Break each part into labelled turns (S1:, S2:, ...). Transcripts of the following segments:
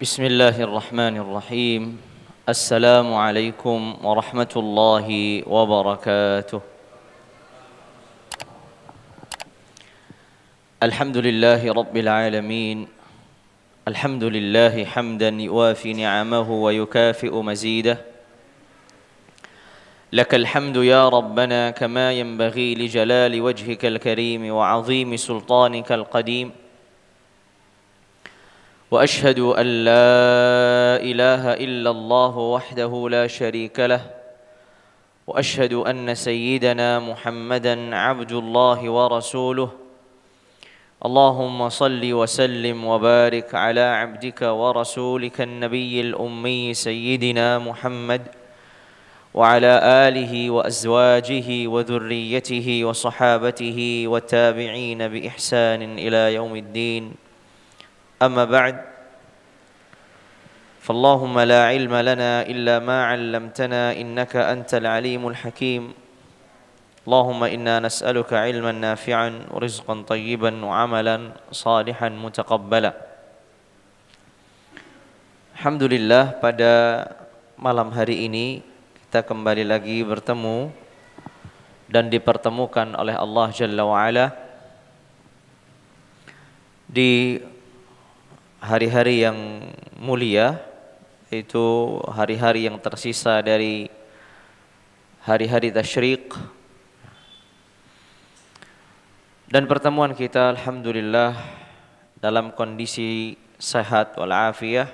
S1: بسم الله الرحمن الرحيم. السلام عليكم ورحمة الله وبركاته. الحمد لله رب العالمين. الحمد لله حمدا يوافي نعمه ويكافئ مزيده. لك الحمد يا ربنا كما ينبغي لجلال وجهك الكريم وعظيم سلطانك القديم. وأشهد أن لا إله إلا الله وحده لا شريك له. وأشهد أن سيدنا محمدا عبد الله ورسوله. اللهم صل وسلم وبارك على عبدك ورسولك النبي الأمي سيدنا محمد وعلى آله وأزواجه وذريته وصحابته والتابعين بإحسان إلى يوم الدين. أما بعد، فاللهم لا علم لنا إلا ما علمتنا إنك أنت العليم الحكيم. اللهم إنا نسألك علما نافعا ورزقا طيبا وعملا صالحا متقبلا. Alhamdulillah, pada malam hari ini kita kembali lagi bertemu dan dipertemukan oleh Allah Jalla wa'ala di hari-hari yang mulia, yaitu hari-hari yang tersisa dari hari-hari tasyrik. Dan pertemuan kita alhamdulillah dalam kondisi sehat walafiat.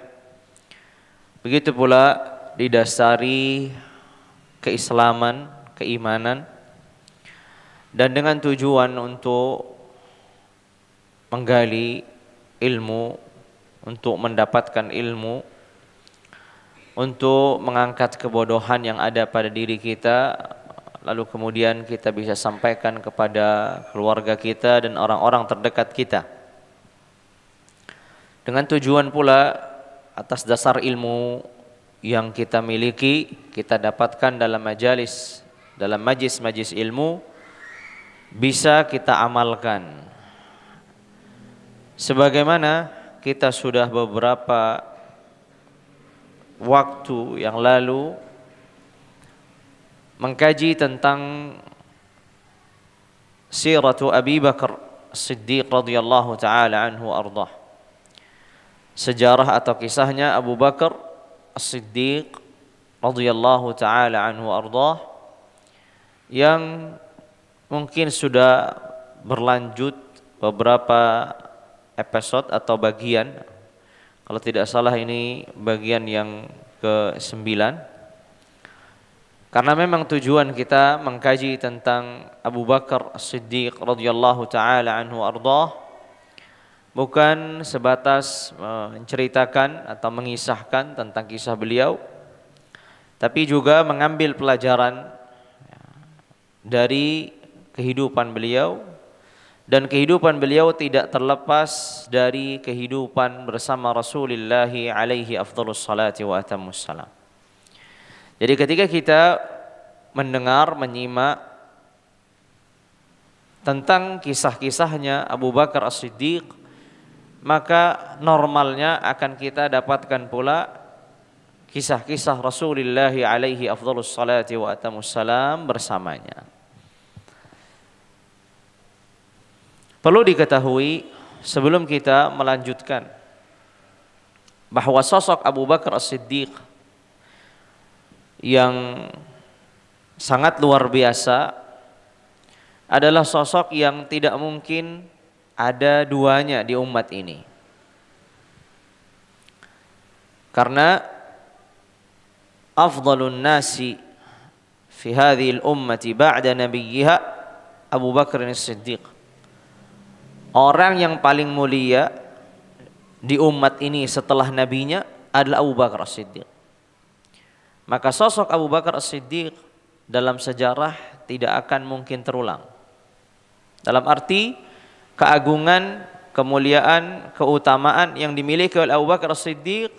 S1: Begitu pula didasari keislaman, keimanan, dan dengan tujuan untuk menggali ilmu, untuk mendapatkan ilmu, untuk mengangkat kebodohan yang ada pada diri kita, lalu kemudian kita bisa sampaikan kepada keluarga kita dan orang-orang terdekat kita. Dengan tujuan pula atas dasar ilmu yang kita miliki, kita dapatkan dalam majlis ilmu, bisa kita amalkan. Sebagaimana kita sudah beberapa waktu yang lalu mengkaji tentang siratu Abi Bakar Siddiq radhiyallahu taala anhu ardah. Sejarah atau kisahnya Abu Bakar As-Siddiq radhiyallahu taala anhu ardah, yang mungkin sudah berlanjut beberapa episode atau bagian, kalau tidak salah ini bagian yang ke-9. Karena memang tujuan kita mengkaji tentang Abu Bakar As-Siddiq radhiyallahu taala anhu ardah bukan sebatas menceritakan atau mengisahkan tentang kisah beliau, tapi juga mengambil pelajaran dari kehidupan beliau. Dan kehidupan beliau tidak terlepas dari kehidupan bersama Rasulullah alaihi afdhalus salati wa atammus salam. Jadi ketika kita mendengar, menyimak tentang kisah-kisahnya Abu Bakar As-Siddiq, maka normalnya akan kita dapatkan pula kisah-kisah Rasulullah alaihi afdhalus salati wa atammus salam bersamanya. Perlu diketahui sebelum kita melanjutkan bahwa sosok Abu Bakar As-Siddiq yang sangat luar biasa adalah sosok yang tidak mungkin ada duanya di umat ini. Karena afdhalun nasi fi hadhil ummati ba'da nabiyha Abu Bakar As-Siddiq. Orang yang paling mulia di umat ini setelah nabinya adalah Abu Bakar As-Siddiq. Maka sosok Abu Bakar As-Siddiq dalam sejarah tidak akan mungkin terulang. Dalam arti keagungan, kemuliaan, keutamaan yang dimiliki oleh Abu Bakar As-Siddiq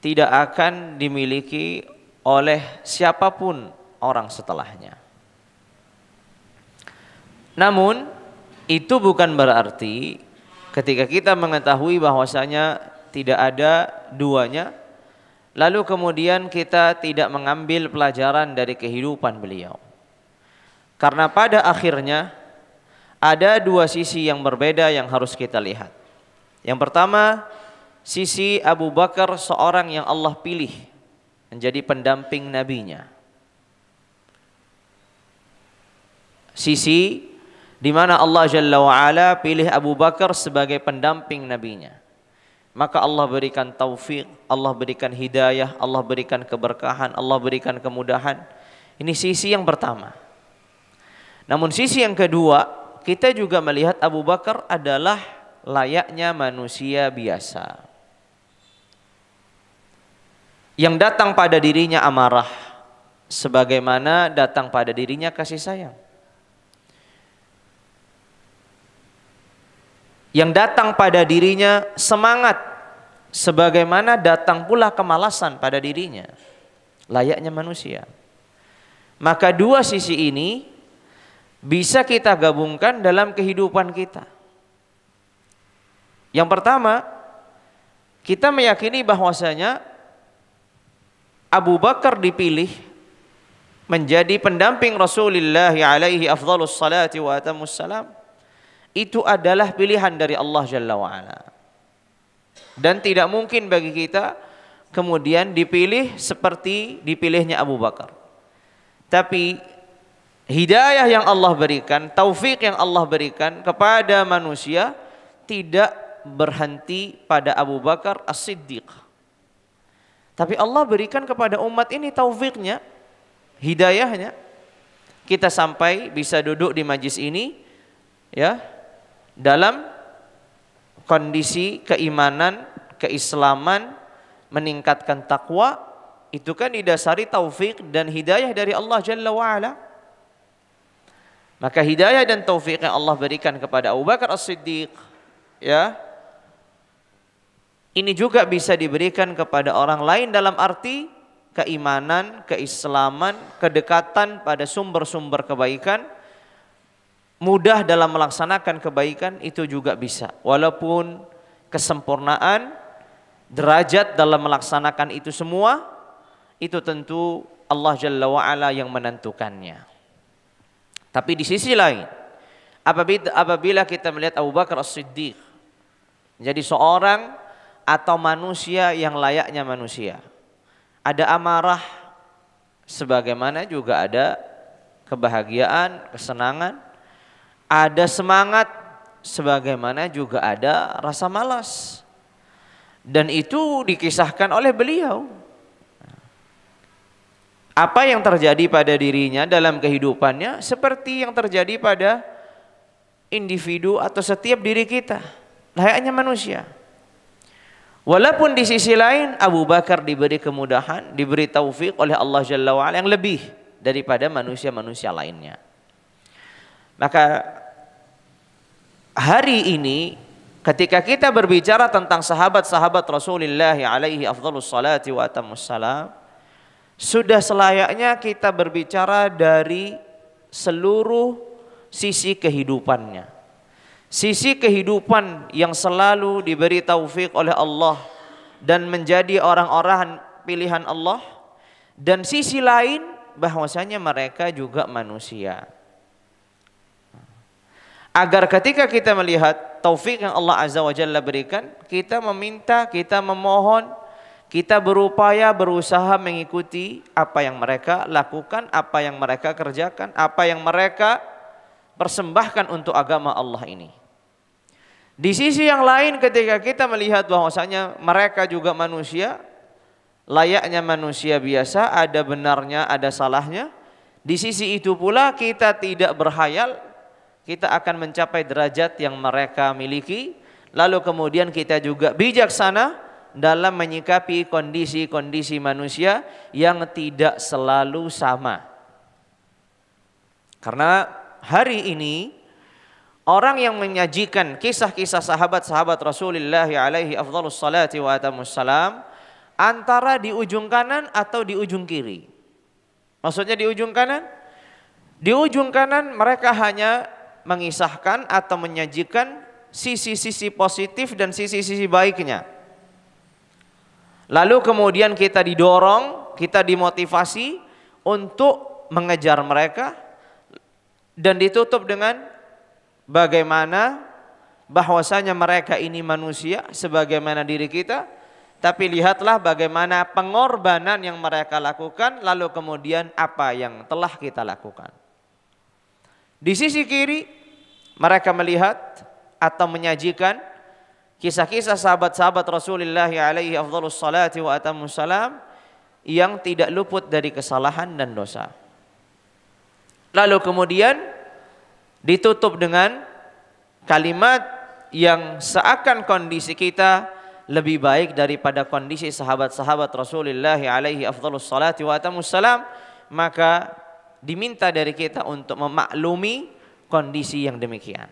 S1: tidak akan dimiliki oleh siapapun orang setelahnya. Namun itu bukan berarti ketika kita mengetahui bahwasanya tidak ada duanya, lalu kemudian kita tidak mengambil pelajaran dari kehidupan beliau. Karena pada akhirnya ada dua sisi yang berbeda yang harus kita lihat. Yang pertama, sisi Abu Bakar, seorang yang Allah pilih menjadi pendamping nabinya. Sisi di mana Allah Jalla wa'ala pilih Abu Bakar sebagai pendamping nabinya. Maka Allah berikan taufik, Allah berikan hidayah, Allah berikan keberkahan, Allah berikan kemudahan. Ini sisi yang pertama. Namun sisi yang kedua, kita juga melihat Abu Bakar adalah layaknya manusia biasa, yang datang pada dirinya amarah, sebagaimana datang pada dirinya kasih sayang. Yang datang pada dirinya semangat, sebagaimana datang pula kemalasan pada dirinya, layaknya manusia. Maka dua sisi ini bisa kita gabungkan dalam kehidupan kita. Yang pertama, kita meyakini bahwasanya Abu Bakar dipilih menjadi pendamping Rasulullah alaihi afdhalus salati wa atamus salam. Itu adalah pilihan dari Allah Jalla wa'ala. Dan tidak mungkin bagi kita kemudian dipilih seperti dipilihnya Abu Bakar. Tapi hidayah yang Allah berikan, taufik yang Allah berikan kepada manusia tidak berhenti pada Abu Bakar As-Siddiq. Tapi Allah berikan kepada umat ini taufiknya, hidayahnya. Kita sampai bisa duduk di majlis ini ya, dalam kondisi keimanan, keislaman, meningkatkan takwa, itu kan didasari taufik dan hidayah dari Allah Jalla wa'ala. Maka hidayah dan taufik yang Allah berikan kepada Abu Bakar As-Siddiq, ya, ini juga bisa diberikan kepada orang lain dalam arti keimanan, keislaman, kedekatan pada sumber-sumber kebaikan, mudah dalam melaksanakan kebaikan, itu juga bisa. Walaupun kesempurnaan derajat dalam melaksanakan itu semua, itu tentu Allah Jalla wa'ala yang menentukannya. Tapi di sisi lain, apabila kita melihat Abu Bakar As-Siddiq menjadi seorang atau manusia yang layaknya manusia, ada amarah sebagaimana juga ada kebahagiaan, kesenangan, ada semangat sebagaimana juga ada rasa malas. Dan itu dikisahkan oleh beliau. Apa yang terjadi pada dirinya dalam kehidupannya seperti yang terjadi pada individu atau setiap diri kita, layaknya manusia. Walaupun di sisi lain Abu Bakar diberi kemudahan, diberi taufik oleh Allah Jalla wa'ala yang lebih daripada manusia-manusia lainnya. Maka hari ini ketika kita berbicara tentang sahabat-sahabat Rasulullah alaihi afdhalus salati wa atamus salam, sudah selayaknya kita berbicara dari seluruh sisi kehidupannya. Sisi kehidupan yang selalu diberi taufik oleh Allah dan menjadi orang-orang pilihan Allah, dan sisi lain bahwasanya mereka juga manusia. Agar ketika kita melihat taufik yang Allah Azza wa Jalla berikan, kita meminta, kita memohon, kita berupaya, berusaha mengikuti apa yang mereka lakukan, apa yang mereka kerjakan, apa yang mereka persembahkan untuk agama Allah ini. Di sisi yang lain ketika kita melihat bahwasanya mereka juga manusia, layaknya manusia biasa, ada benarnya, ada salahnya. Di sisi itu pula kita tidak berhayal kita akan mencapai derajat yang mereka miliki. Lalu kemudian kita juga bijaksana dalam menyikapi kondisi-kondisi manusia yang tidak selalu sama. Karena hari ini orang yang menyajikan kisah-kisah sahabat-sahabat Rasulullah alaihi afdhalus salati wa atamus salam antara di ujung kanan atau di ujung kiri. Maksudnya di ujung kanan? Di ujung kanan mereka hanya mengisahkan atau menyajikan sisi-sisi positif dan sisi-sisi baiknya. Lalu kemudian kita didorong, kita dimotivasi untuk mengejar mereka, dan ditutup dengan bagaimana bahwasanya mereka ini manusia sebagaimana diri kita, tapi lihatlah bagaimana pengorbanan yang mereka lakukan, lalu kemudian apa yang telah kita lakukan. Di sisi kiri mereka melihat atau menyajikan kisah-kisah sahabat-sahabat Rasulullah alaihi afdhalus salati wa atammus salam yang tidak luput dari kesalahan dan dosa. Lalu kemudian ditutup dengan kalimat yang seakan kondisi kita lebih baik daripada kondisi sahabat-sahabat Rasulullah alaihi afdhalus salati wa atammus salam, maka diminta dari kita untuk memaklumi kondisi yang demikian.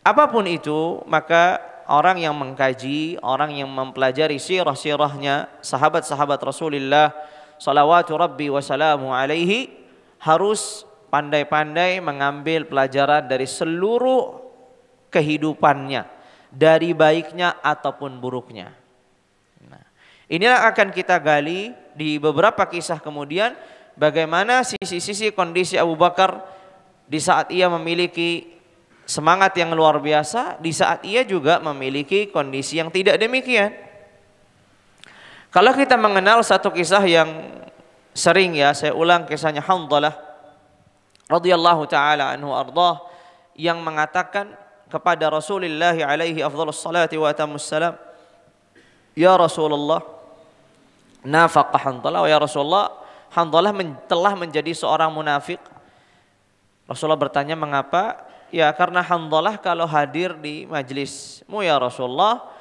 S1: Apapun itu, maka orang yang mengkaji, orang yang mempelajari sirah-sirahnya sahabat-sahabat Rasulullah salawatu rabbi wa salamu alaihi harus pandai-pandai mengambil pelajaran dari seluruh kehidupannya, dari baiknya ataupun buruknya. Nah, inilah akan kita gali di beberapa kisah kemudian, bagaimana sisi-sisi kondisi Abu Bakar di saat ia memiliki semangat yang luar biasa, di saat ia juga memiliki kondisi yang tidak demikian. Kalau kita mengenal satu kisah yang sering saya ulang, kisahnya Hanzalah radhiyallahu taala anhu ardah, yang mengatakan kepada Rasulullah alaihi afdhalus salati wa atammus salam, ya Rasulullah, nafaqa Hanzalah, ya Rasulullah, Hanzalah telah menjadi seorang munafik. Rasulullah bertanya, mengapa? Ya, karena Hanzalah kalau hadir di majlismu ya Rasulullah,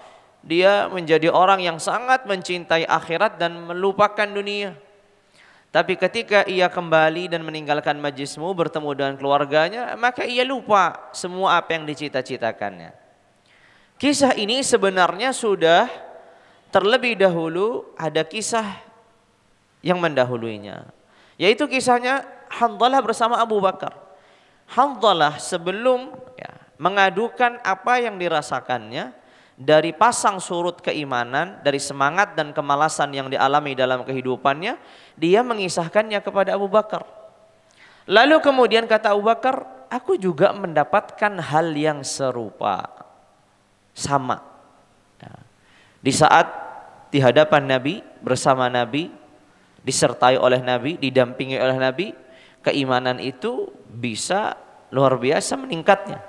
S1: dia menjadi orang yang sangat mencintai akhirat dan melupakan dunia. Tapi ketika ia kembali dan meninggalkan majlismu, bertemu dengan keluarganya, maka ia lupa semua apa yang dicita-citakannya. Kisah ini sebenarnya sudah terlebih dahulu ada kisah yang mendahuluinya, yaitu kisahnya Hanzalah bersama Abu Bakar. Hanzalah sebelum mengadukan apa yang dirasakannya dari pasang surut keimanan, dari semangat dan kemalasan yang dialami dalam kehidupannya, dia mengisahkannya kepada Abu Bakar. Lalu kemudian kata Abu Bakar, aku juga mendapatkan hal yang serupa, sama. Di saat di hadapan Nabi, bersama Nabi, disertai oleh Nabi, didampingi oleh Nabi, keimanan itu bisa luar biasa meningkatnya.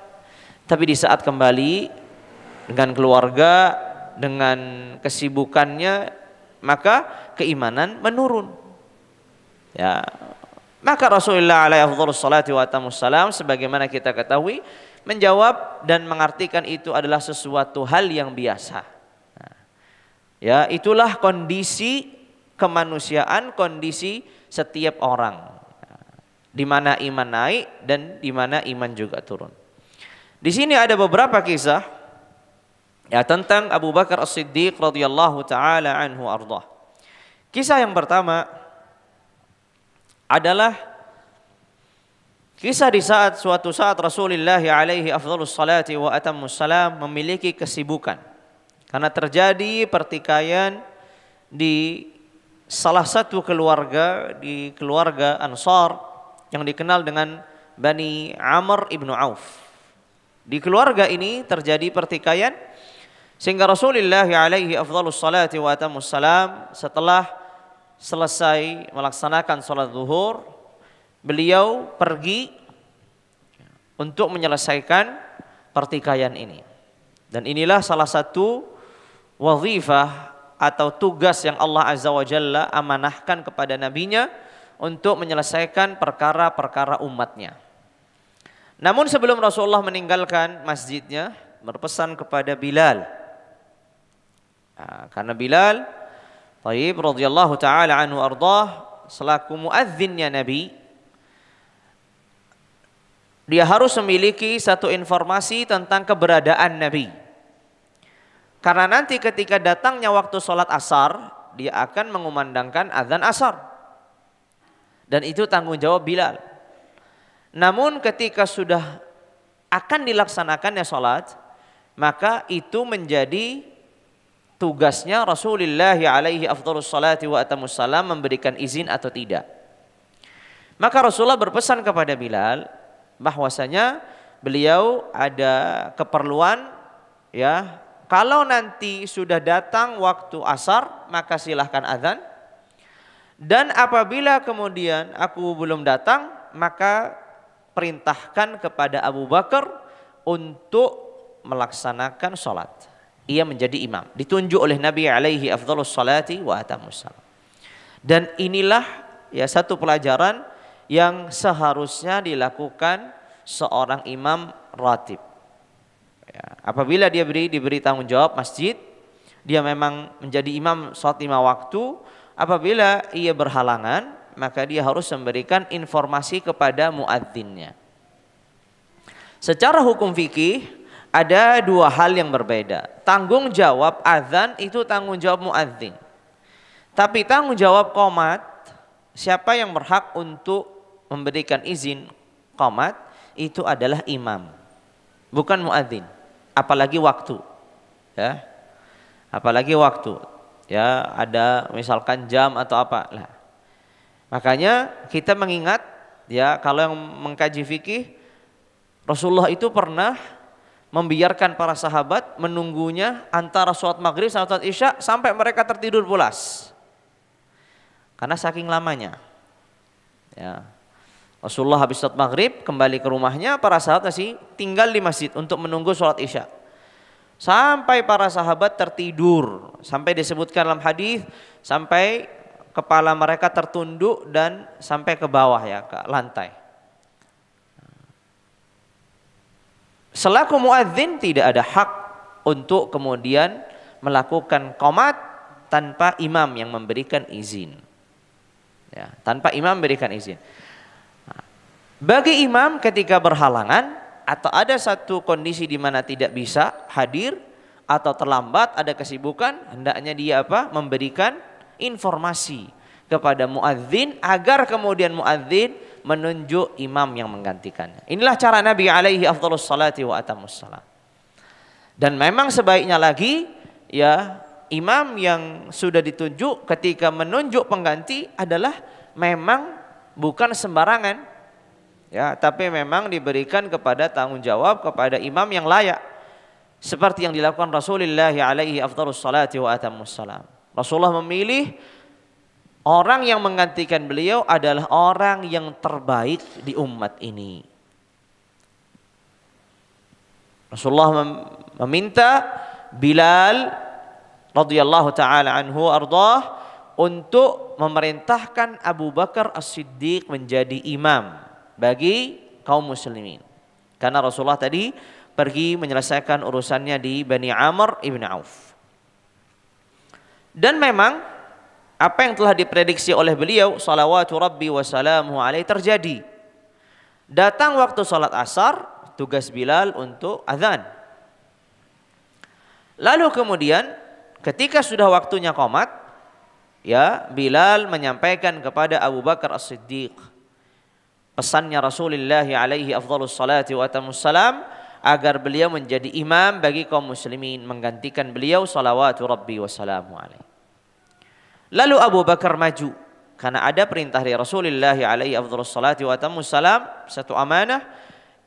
S1: Tapi di saat kembali dengan keluarga, dengan kesibukannya, maka keimanan menurun. Ya, maka Rasulullah alaihi afdhalus salati wa atammus salam sebagaimana kita ketahui menjawab dan mengartikan itu adalah sesuatu hal yang biasa. Nah, ya, itulah kondisi kemanusiaan, kondisi setiap orang, di mana iman naik dan di mana iman juga turun. Di sini ada beberapa kisah tentang Abu Bakar As-Siddiq radhiyallahu taala anhu ardah. Kisah yang pertama adalah kisah di saat suatu saat Rasulullah alaihi afdhalus salati wa atammus salam memiliki kesibukan karena terjadi pertikaian di salah satu keluarga, di keluarga Ansar yang dikenal dengan Bani Amr ibnu Auf. Di keluarga ini terjadi pertikaian sehingga Rasulullah alaihi afdhalus salati wa atammus salam setelah selesai melaksanakan salat zuhur, beliau pergi untuk menyelesaikan pertikaian ini. Dan inilah salah satu wazifah atau tugas yang Allah Azza wa Jalla amanahkan kepada nabinya untuk menyelesaikan perkara-perkara umatnya. Namun sebelum Rasulullah meninggalkan masjidnya, berpesan kepada Bilal. Karena Bilal radhiyallahu taala anhu ardah selaku muadzinnya Nabi, dia harus memiliki satu informasi tentang keberadaan Nabi. Karena nanti ketika datangnya waktu sholat asar, dia akan mengumandangkan azan asar. Dan itu tanggung jawab Bilal. Namun ketika sudah akan dilaksanakannya sholat, maka itu menjadi tugasnya Rasulullah alaihi afdhalus salati wa atamus salam memberikan izin atau tidak. Maka Rasulullah berpesan kepada Bilal bahwasanya beliau ada keperluan, ya, kalau nanti sudah datang waktu asar maka silahkan azan, dan apabila kemudian aku belum datang maka perintahkan kepada Abu Bakar untuk melaksanakan sholat. Ia menjadi imam, ditunjuk oleh Nabi alaihi afdhalus salati wa atamus salam. Dan inilah ya satu pelajaran yang seharusnya dilakukan seorang imam ratib. Ya, apabila dia diberi tanggung jawab masjid, dia memang menjadi imam sholat 5 waktu. Apabila ia berhalangan, maka dia harus memberikan informasi kepada muadzinnya. Secara hukum fikih ada 2 hal yang berbeda. Tanggung jawab azan itu tanggung jawab muadzin. Tapi tanggung jawab qomat, siapa yang berhak untuk memberikan izin qomat itu adalah imam, bukan muadzin. Apalagi waktu, ya. Apalagi waktu, ya, ada misalkan jam atau apa. Lah. Makanya kita mengingat, ya, kalau yang mengkaji fikih, Rasulullah itu pernah membiarkan para sahabat menunggunya antara sholat maghrib sama sholat isya sampai mereka tertidur pulas karena saking lamanya, ya. Rasulullah habis sholat maghrib kembali ke rumahnya, para sahabat masih tinggal di masjid untuk menunggu sholat isya sampai para sahabat tertidur, sampai disebutkan dalam hadis sampai kepala mereka tertunduk dan sampai ke bawah, ya, ke lantai. Selaku muadzin tidak ada hak untuk kemudian melakukan qomat tanpa imam yang memberikan izin, ya, tanpa imam memberikan izin. Bagi imam ketika berhalangan atau ada satu kondisi di mana tidak bisa hadir atau terlambat, ada kesibukan, hendaknya dia apa? Memberikan informasi kepada muadzin agar kemudian muadzin menunjuk imam yang menggantikannya. Inilah cara Nabi alaihi afdhalus salati wa atamus salam. Dan memang sebaiknya lagi, ya, imam yang sudah ditunjuk ketika menunjuk pengganti adalah memang bukan sembarangan, ya, tapi memang diberikan kepada tanggung jawab kepada imam yang layak, seperti yang dilakukan Rasulullah alaihi afdhalus salati wa atamus salam. Rasulullah memilih orang yang menggantikan beliau adalah orang yang terbaik di umat ini. Rasulullah meminta Bilal radhiyallahu taala anhu ardhah untuk memerintahkan Abu Bakar As-Siddiq menjadi imam bagi kaum muslimin. Karena Rasulullah tadi pergi menyelesaikan urusannya di Bani Amr ibn Auf. Dan memang apa yang telah diprediksi oleh beliau salawatu rabbi wa salamuhu alaihi terjadi. Datang waktu salat asar, tugas Bilal untuk azan. Lalu kemudian ketika sudah waktunya qomat, ya, Bilal menyampaikan kepada Abu Bakar As-Siddiq pesannya Rasulullah alaihi afdhalus salati wa atamus salam agar beliau menjadi imam bagi kaum muslimin, menggantikan beliau salawatu rabbi wa salamuhu alaihi. Lalu Abu Bakar maju karena ada perintah dari Rasulullah alaihi afdhalus salati wa atamus salam, satu amanah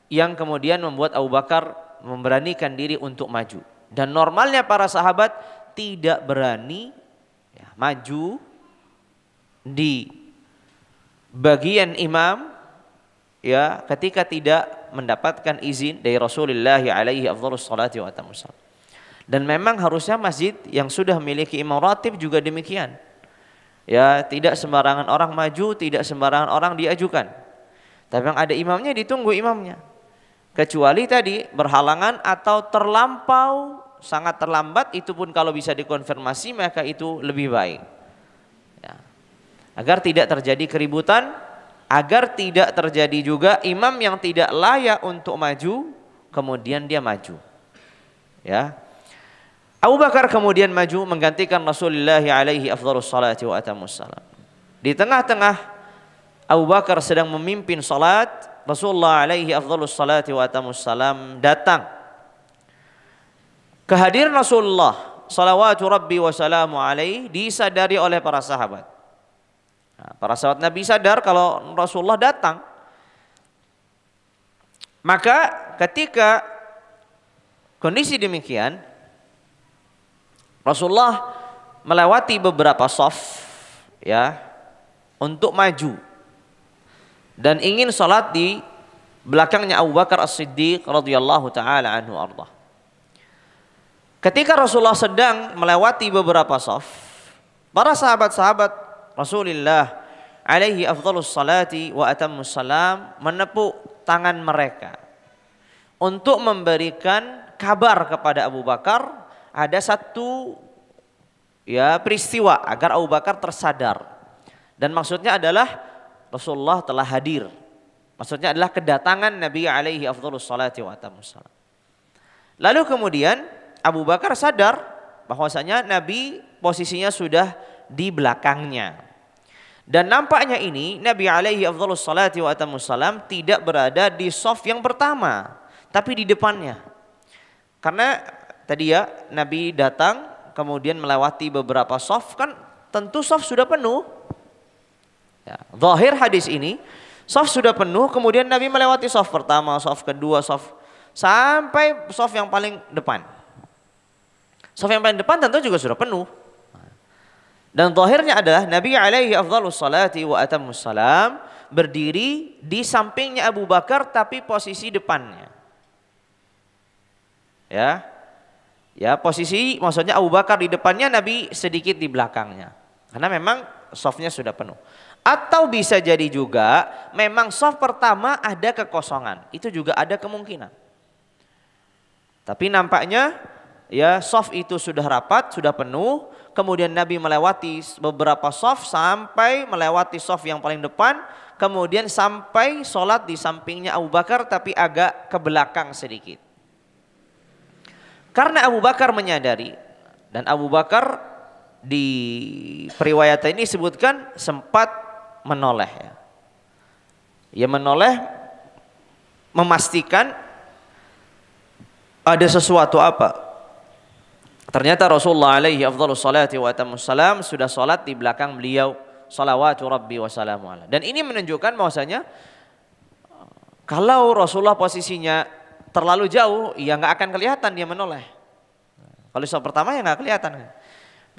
S1: yang kemudian membuat Abu Bakar memberanikan diri untuk maju. Dan normalnya para sahabat tidak berani, ya, maju di bagian imam, ya, ketika tidak mendapatkan izin dari Rasulullah alaihi afdhalus salati wa atamus salam. Dan memang harusnya masjid yang sudah memiliki imam ratib juga demikian. Ya, tidak sembarangan orang maju, tidak sembarangan orang diajukan. Tapi yang ada imamnya ditunggu imamnya. Kecuali tadi berhalangan atau terlampau, sangat terlambat, itu pun kalau bisa dikonfirmasi maka itu lebih baik. Ya. Agar tidak terjadi keributan, agar tidak terjadi juga imam yang tidak layak untuk maju kemudian dia maju. Ya. Abu Bakar kemudian maju menggantikan Rasulullah alaihi afdhalus salati wa atamus salam. Di tengah-tengah Abu Bakar sedang memimpin salat, Rasulullah alaihi afdhalus salati wa atamus salam datang. Kehadiran Rasulullah salawatu rabbi wa salamu alaihi disadari oleh para sahabat. Nah, para sahabat Nabi sadar kalau Rasulullah datang. Maka ketika kondisi demikian, Rasulullah melewati beberapa shaf ya untuk maju dan ingin salat di belakangnya Abu Bakar As-Siddiq radhiyallahu taala anhu arda. Ketika Rasulullah sedang melewati beberapa shaf, para sahabat-sahabat Rasulullah alaihi afdhalus salati wa atammus salam menepuk tangan mereka untuk memberikan kabar kepada Abu Bakar ada satu ya peristiwa agar Abu Bakar tersadar. Dan maksudnya adalah Rasulullah telah hadir. Maksudnya adalah kedatangan Nabi alaihi afdhalus salati wa atammus salam. Lalu kemudian Abu Bakar sadar bahwasanya Nabi posisinya sudah di belakangnya. Dan nampaknya ini Nabi alaihi afdhalus salati wa atammus salam tidak berada di shaf yang pertama, tapi di depannya. Karena tadi ya Nabi datang kemudian melewati beberapa shaf, kan tentu shaf sudah penuh. Ya, zahir hadis ini shaf sudah penuh, kemudian Nabi melewati shaf pertama, shaf kedua, shaf sampai shaf yang paling depan. Shaf yang paling depan tentu juga sudah penuh. Dan zahirnya adalah Nabi alaihi afdhalus salati wa atammus salam berdiri di sampingnya Abu Bakar tapi posisi depannya. Ya, posisi maksudnya Abu Bakar di depannya, Nabi sedikit di belakangnya. Karena memang shafnya sudah penuh. Atau bisa jadi juga memang shaf pertama ada kekosongan. Itu juga ada kemungkinan. Tapi nampaknya ya shaf itu sudah rapat, sudah penuh. Kemudian Nabi melewati beberapa shaf sampai melewati shaf yang paling depan. Kemudian sampai sholat di sampingnya Abu Bakar tapi agak ke belakang sedikit. Karena Abu Bakar menyadari, dan Abu Bakar di periwayatan ini disebutkan sempat menoleh ya. Ia menoleh memastikan ada sesuatu apa. Ternyata Rasulullah alaihi afdhalus salati wa atammus salam sudah salat di belakang beliau, salawatu rabbi wa salamu alaihi. Dan ini menunjukkan bahwasanya kalau Rasulullah posisinya terlalu jauh, ya nggak akan kelihatan dia menoleh. Kalau shaf pertama ya nggak kelihatan.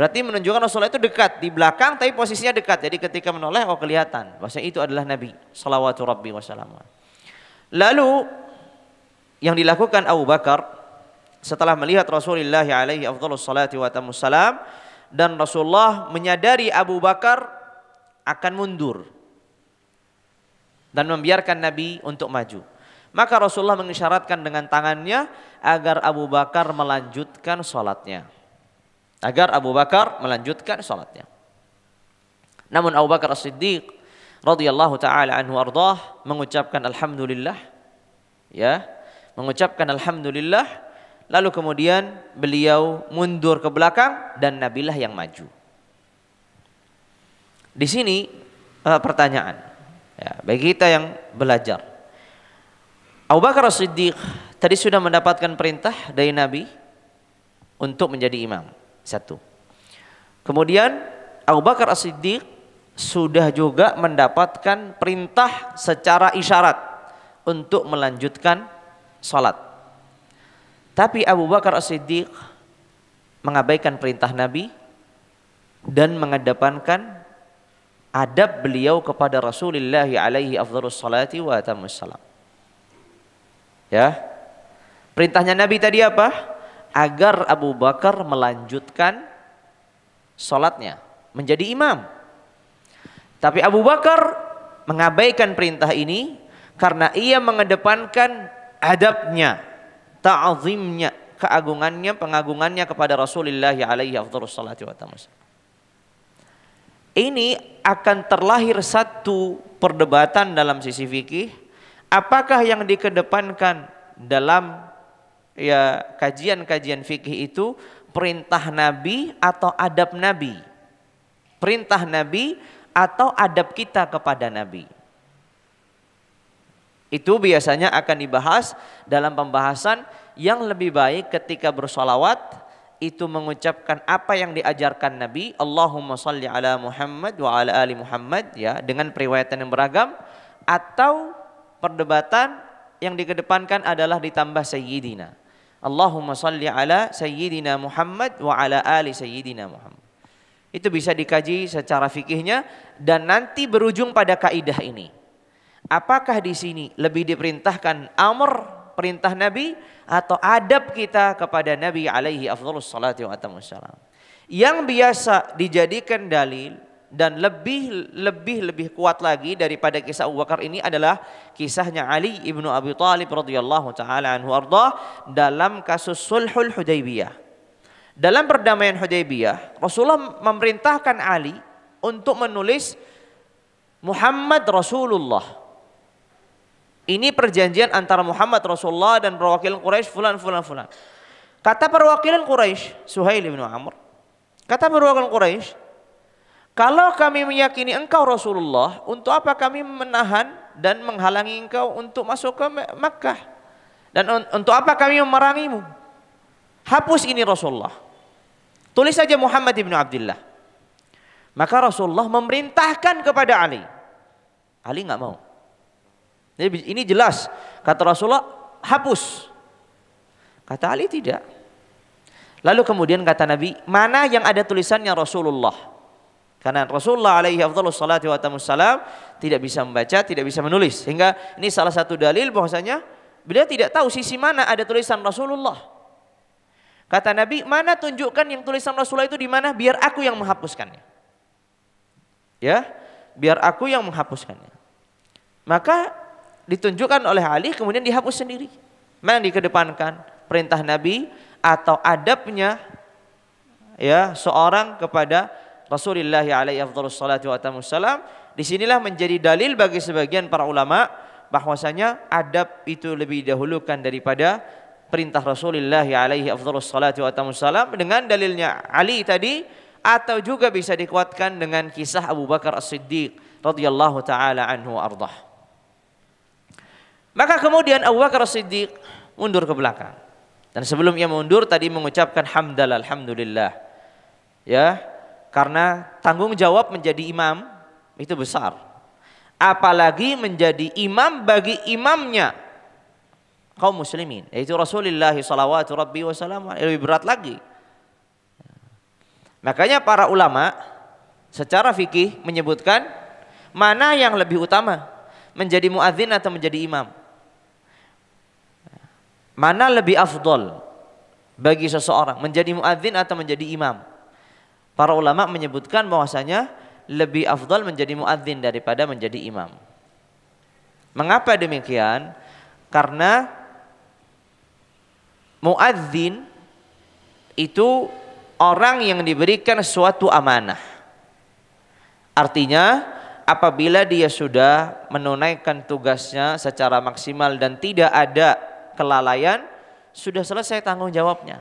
S1: Berarti menunjukkan Rasulullah itu dekat di belakang, tapi posisinya dekat. Jadi ketika menoleh, oh kelihatan. Bahwasanya itu adalah Nabi. Salawatu Rabbi wa salamu. Lalu yang dilakukan Abu Bakar setelah melihat Rasulullah alaihi afdhalus salati wa atammus salam, dan Rasulullah menyadari Abu Bakar akan mundur dan membiarkan Nabi untuk maju. Maka Rasulullah mengisyaratkan dengan tangannya agar Abu Bakar melanjutkan sholatnya. Namun Abu Bakar As-Siddiq radhiyallahu taala anhu ardah mengucapkan alhamdulillah. Ya, mengucapkan alhamdulillah. Lalu kemudian beliau mundur ke belakang dan Nabilah yang maju. Di sini pertanyaan ya, bagi kita yang belajar. Abu Bakar As-Siddiq tadi sudah mendapatkan perintah dari Nabi untuk menjadi imam. Satu. Kemudian Abu Bakar As-Siddiq sudah juga mendapatkan perintah secara isyarat untuk melanjutkan salat. Tapi Abu Bakar As-Siddiq mengabaikan perintah Nabi dan mengedepankan adab beliau kepada Rasulullah alaihi afdhalus salati wa atammus salam. Ya, perintahnya Nabi tadi apa? Agar Abu Bakar melanjutkan sholatnya, menjadi imam. Tapi Abu Bakar mengabaikan perintah ini karena ia mengedepankan adabnya, ta'zimnya, keagungannya, pengagungannya kepada Rasulullah alaihi afdhalus salati wa atammus salam. Ini akan terlahir satu perdebatan dalam sisi fikih. Apakah yang dikedepankan dalam ya kajian-kajian fikih itu perintah Nabi atau adab Nabi? Perintah Nabi atau adab kita kepada Nabi? Itu biasanya akan dibahas dalam pembahasan yang lebih baik ketika bersolawat itu mengucapkan apa yang diajarkan Nabi, Allahumma salli ala Muhammad wa ala ali Muhammad, ya, dengan periwayatan yang beragam, atau perdebatan yang dikedepankan adalah ditambah sayyidina. Allahumma salli ala sayyidina Muhammad wa ala ali sayyidina Muhammad. Itu bisa dikaji secara fikihnya dan nanti berujung pada kaidah ini. Apakah di sini lebih diperintahkan amr, perintah Nabi, atau adab kita kepada Nabi alaihi afdhalus salatu wa atamus salam. Yang biasa dijadikan dalil dan lebih kuat lagi daripada kisah Abu Bakar ini adalah kisahnya Ali ibnu Abi Thalib radhiyallahu taala anhu arda dalam kasus Sulhul Hudaybiyah. Dalam perdamaian Hudaybiyah, Rasulullah memerintahkan Ali untuk menulis Muhammad Rasulullah. Ini perjanjian antara Muhammad Rasulullah dan perwakilan Quraisy fulan. Kata perwakilan Quraisy, Suhail bin Amr, kata perwakilan Quraisy, kalau kami meyakini engkau Rasulullah, untuk apa kami menahan dan menghalangi engkau untuk masuk ke Makkah? Dan untuk apa kami memerangimu? Hapus ini Rasulullah. Tulis saja Muhammad ibn Abdullah. Maka Rasulullah memerintahkan kepada Ali. Ali nggak mau. Jadi ini jelas, kata Rasulullah, hapus. Kata Ali tidak. Lalu kemudian kata Nabi, mana yang ada tulisannya Rasulullah? Karena Rasulullah alaihi afdhalus salatu wa atamus salam tidak bisa membaca, tidak bisa menulis. Sehingga ini salah satu dalil bahwasanya beliau tidak tahu sisi mana ada tulisan Rasulullah. Kata Nabi, mana tunjukkan yang tulisan Rasulullah itu di mana, biar aku yang menghapuskannya. Ya, biar aku yang menghapuskannya. Maka ditunjukkan oleh Ali, kemudian dihapus sendiri. Mana yang dikedepankan, perintah Nabi atau adabnya, ya, seorang kepada Rasulullah alaihi afdhalus salatu wa atamus salam. Disinilah menjadi dalil bagi sebagian para ulama bahwasanya adab itu lebih didahulukan daripada perintah Rasulullah alaihi afdhalus salatu wa atamus salam, dengan dalilnya Ali tadi, atau juga bisa dikuatkan dengan kisah Abu Bakar As-Siddiq radhiyallahu taala anhu ardah. Maka kemudian Abu Bakar As-Siddiq mundur ke belakang. Dan sebelum ia mundur tadi mengucapkan hamdalillah, alhamdulillah. Ya, karena tanggung jawab menjadi imam itu besar. Apalagi menjadi imam bagi imamnya kaum muslimin, yaitu Rasulullah sallallahu rabbi wasallam, lebih berat lagi. Makanya para ulama secara fikih menyebutkan mana yang lebih utama, menjadi muadzin atau menjadi imam. Mana lebih afdol bagi seseorang, menjadi muadzin atau menjadi imam? Para ulama menyebutkan bahwasanya lebih afdol menjadi muadzin daripada menjadi imam. Mengapa demikian? Karena muadzin itu orang yang diberikan suatu amanah. Artinya apabila dia sudah menunaikan tugasnya secara maksimal dan tidak ada kelalaian, sudah selesai tanggung jawabnya.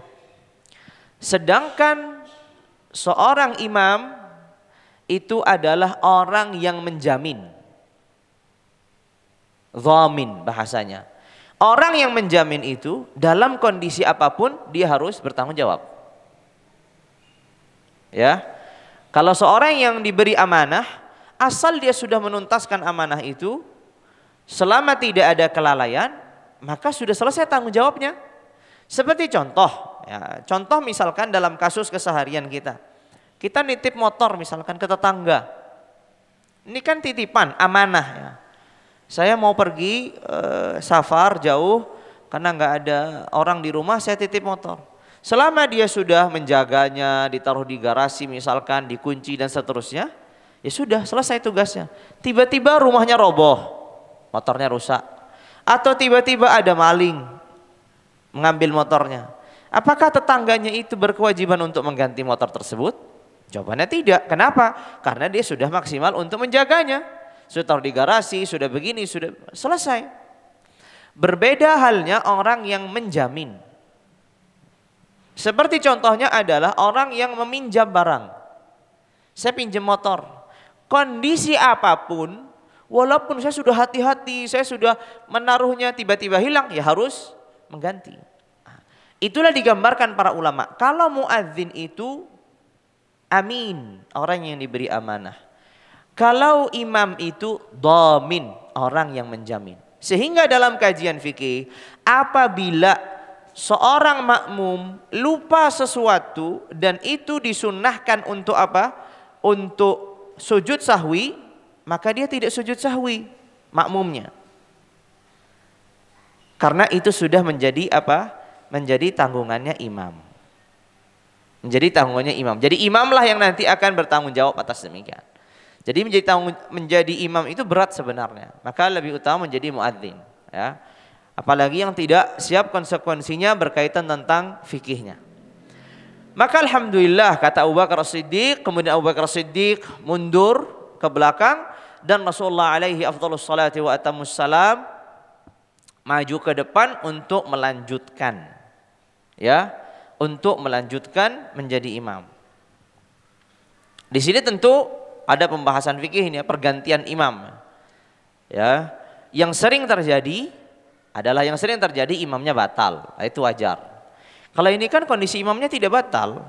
S1: Sedangkan seorang imam itu adalah orang yang menjamin. Dhamin bahasanya. Orang yang menjamin itu dalam kondisi apapun dia harus bertanggung jawab. Ya. Kalau seorang yang diberi amanah, asal dia sudah menuntaskan amanah itu, selama tidak ada kelalaian, maka sudah selesai tanggung jawabnya. Seperti contoh, ya, contoh misalkan dalam kasus keseharian kita nitip motor misalkan ke tetangga. Ini kan titipan, amanah ya. Saya mau pergi safar jauh karena nggak ada orang di rumah, saya titip motor. Selama dia sudah menjaganya, ditaruh di garasi misalkan, dikunci dan seterusnya, ya sudah selesai tugasnya. Tiba-tiba rumahnya roboh, motornya rusak. Atau tiba-tiba ada maling mengambil motornya. Apakah tetangganya itu berkewajiban untuk mengganti motor tersebut? Jawabannya tidak. Kenapa? Karena dia sudah maksimal untuk menjaganya. Sudah taruh di garasi, sudah begini, sudah selesai. Berbeda halnya orang yang menjamin. Seperti contohnya adalah orang yang meminjam barang. Saya pinjam motor. Kondisi apapun, walaupun saya sudah hati-hati, saya sudah menaruhnya, tiba-tiba hilang, ya harus mengganti. Itulah digambarkan para ulama. Kalau muadzin itu amin, orang yang diberi amanah. Kalau imam itu dhamin, orang yang menjamin. Sehingga dalam kajian fikih, apabila seorang makmum lupa sesuatu dan itu disunnahkan untuk apa? Untuk sujud sahwi, maka dia tidak sujud sahwi makmumnya. Karena itu sudah menjadi apa? Menjadi tanggungannya imam. Menjadi tanggungannya imam. Jadi imamlah yang nanti akan bertanggung jawab atas demikian. Jadi menjadi imam itu berat sebenarnya. Maka lebih utama menjadi muadzin, ya. Apalagi yang tidak siap konsekuensinya berkaitan tentang fikihnya. Maka alhamdulillah kata Abu Bakar As-Siddiq, kemudian Abu Bakar As-Siddiq mundur ke belakang dan Rasulullah alaihi afdhalus salati wa atamus salam maju ke depan untuk melanjutkan, ya, untuk melanjutkan menjadi imam. Di sini tentu ada pembahasan fikih ini, pergantian imam. Ya, yang sering terjadi adalah imamnya batal, itu wajar. Kalau ini kan kondisi imamnya tidak batal,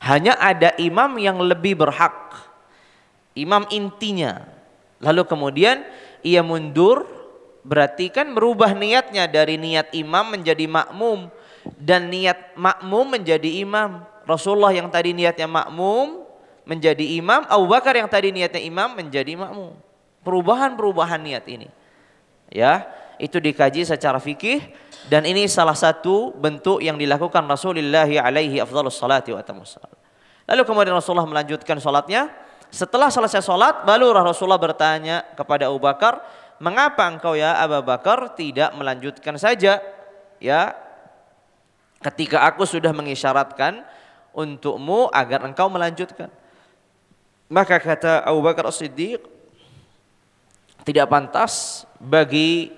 S1: hanya ada imam yang lebih berhak, imam intinya. Lalu kemudian ia mundur, berarti kan merubah niatnya dari niat imam menjadi makmum dan niat makmum menjadi imam. Rasulullah yang tadi niatnya makmum menjadi imam, Abu Bakar yang tadi niatnya imam menjadi makmum. Perubahan niat ini, ya, itu dikaji secara fikih dan ini salah satu bentuk yang dilakukan Rasulullah alaihi afdhalus salati wa atamus salam. Lalu kemudian Rasulullah melanjutkan salatnya. Setelah selesai salat, baru Rasulullah bertanya kepada Abu Bakar, "Mengapa engkau ya Abu Bakar tidak melanjutkan saja? Ya, ketika aku sudah mengisyaratkan untukmu agar engkau melanjutkan." Maka kata Abu Bakar As-Siddiq, tidak pantas bagi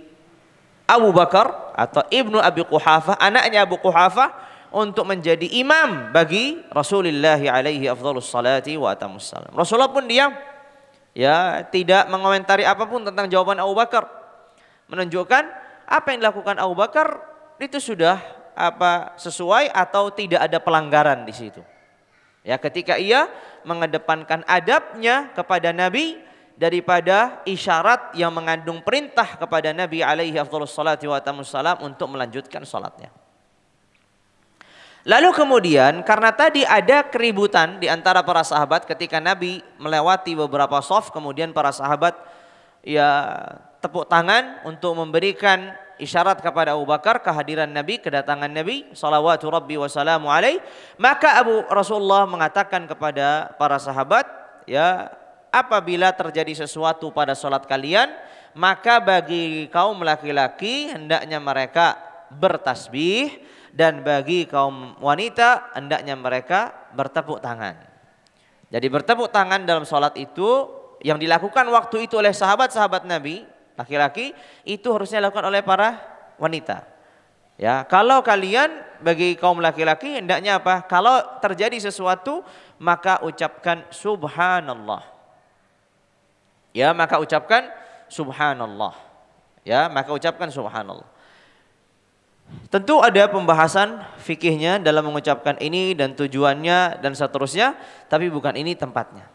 S1: Abu Bakar atau Ibnu Abi Quhafah, anaknya Abu Quhafah, untuk menjadi imam bagi Rasulullah alaihi afdhalus salati wa atamus salam. Rasulullah pun diam, ya, tidak mengomentari apapun tentang jawaban Abu Bakar. Menunjukkan apa yang dilakukan Abu Bakar itu sudah sesuai atau tidak ada pelanggaran di situ. Ya, ketika ia mengedepankan adabnya kepada Nabi daripada isyarat yang mengandung perintah kepada Nabi alaihi afdhalus salati wa atamus salam untuk melanjutkan salatnya. Lalu kemudian karena tadi ada keributan di antara para sahabat ketika Nabi melewati beberapa shaf, kemudian para sahabat ya tepuk tangan untuk memberikan isyarat kepada Abu Bakar kehadiran Nabi, kedatangan Nabi salawatu rabbi wassalamu alaih. Maka Rasulullah mengatakan kepada para sahabat, ya, apabila terjadi sesuatu pada salat kalian, maka bagi kaum laki-laki hendaknya mereka bertasbih dan bagi kaum wanita hendaknya mereka bertepuk tangan. Jadi bertepuk tangan dalam salat itu yang dilakukan waktu itu oleh sahabat-sahabat Nabi laki-laki itu harusnya dilakukan oleh para wanita. Ya, kalau kalian bagi kaum laki-laki hendaknya apa? Kalau terjadi sesuatu maka ucapkan subhanallah. Ya, maka ucapkan subhanallah. Ya, maka ucapkan subhanallah. Tentu ada pembahasan fikihnya dalam mengucapkan ini dan tujuannya dan seterusnya, tapi bukan ini tempatnya.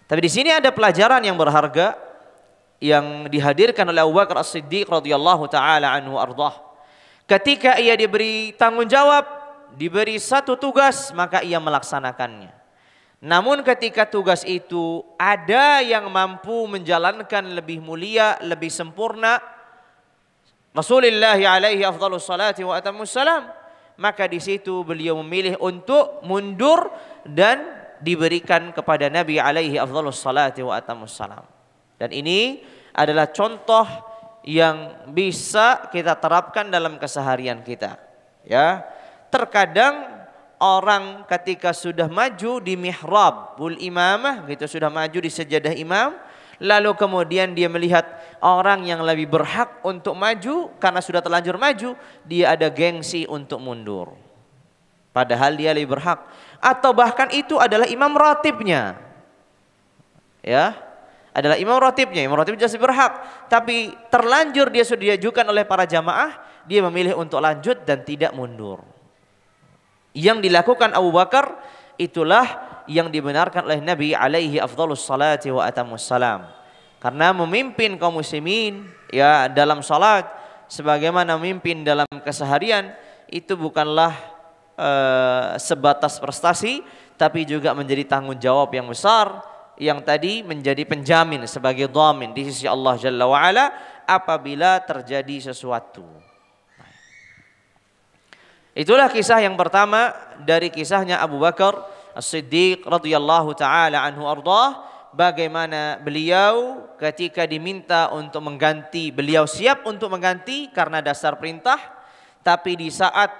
S1: Tapi di sini ada pelajaran yang berharga yang dihadirkan oleh Abu Bakar As-Siddiq radhiyallahu taala anhu ardah. Ketika ia diberi tanggung jawab, diberi satu tugas, maka ia melaksanakannya. Namun ketika tugas itu ada yang mampu menjalankan lebih mulia, lebih sempurna, Rasulullah alaihi afdhalus salati wa atamus salam, maka di situ beliau memilih untuk mundur dan diberikan kepada Nabi alaihi afdhalus salati wa atamus salam. Dan ini adalah contoh yang bisa kita terapkan dalam keseharian kita. Ya, terkadang orang ketika sudah maju di mihrabul imamah, gitu, sudah maju di sejadah imam, lalu kemudian dia melihat orang yang lebih berhak untuk maju karena sudah terlanjur maju, dia ada gengsi untuk mundur. Padahal dia lebih berhak, atau bahkan itu adalah imam ratibnya. Ya, adalah imam ratibnya jelas berhak, tapi terlanjur dia sudah diajukan oleh para jamaah, dia memilih untuk lanjut dan tidak mundur. Yang dilakukan Abu Bakar itulah yang dibenarkan oleh Nabi alaihi afdhalus salati wa atamus salam. Karena memimpin kaum muslimin ya dalam salat sebagaimana memimpin dalam keseharian itu bukanlah sebatas prestasi, tapi juga menjadi tanggung jawab yang besar yang tadi menjadi penjamin sebagai dhamin di sisi Allah Jalla wa Ala apabila terjadi sesuatu. Itulah kisah yang pertama dari kisahnya Abu Bakar As-Siddiq radhiyallahu taala anhu ardhah, bagaimana beliau ketika diminta untuk mengganti, beliau siap untuk mengganti karena dasar perintah, tapi di saat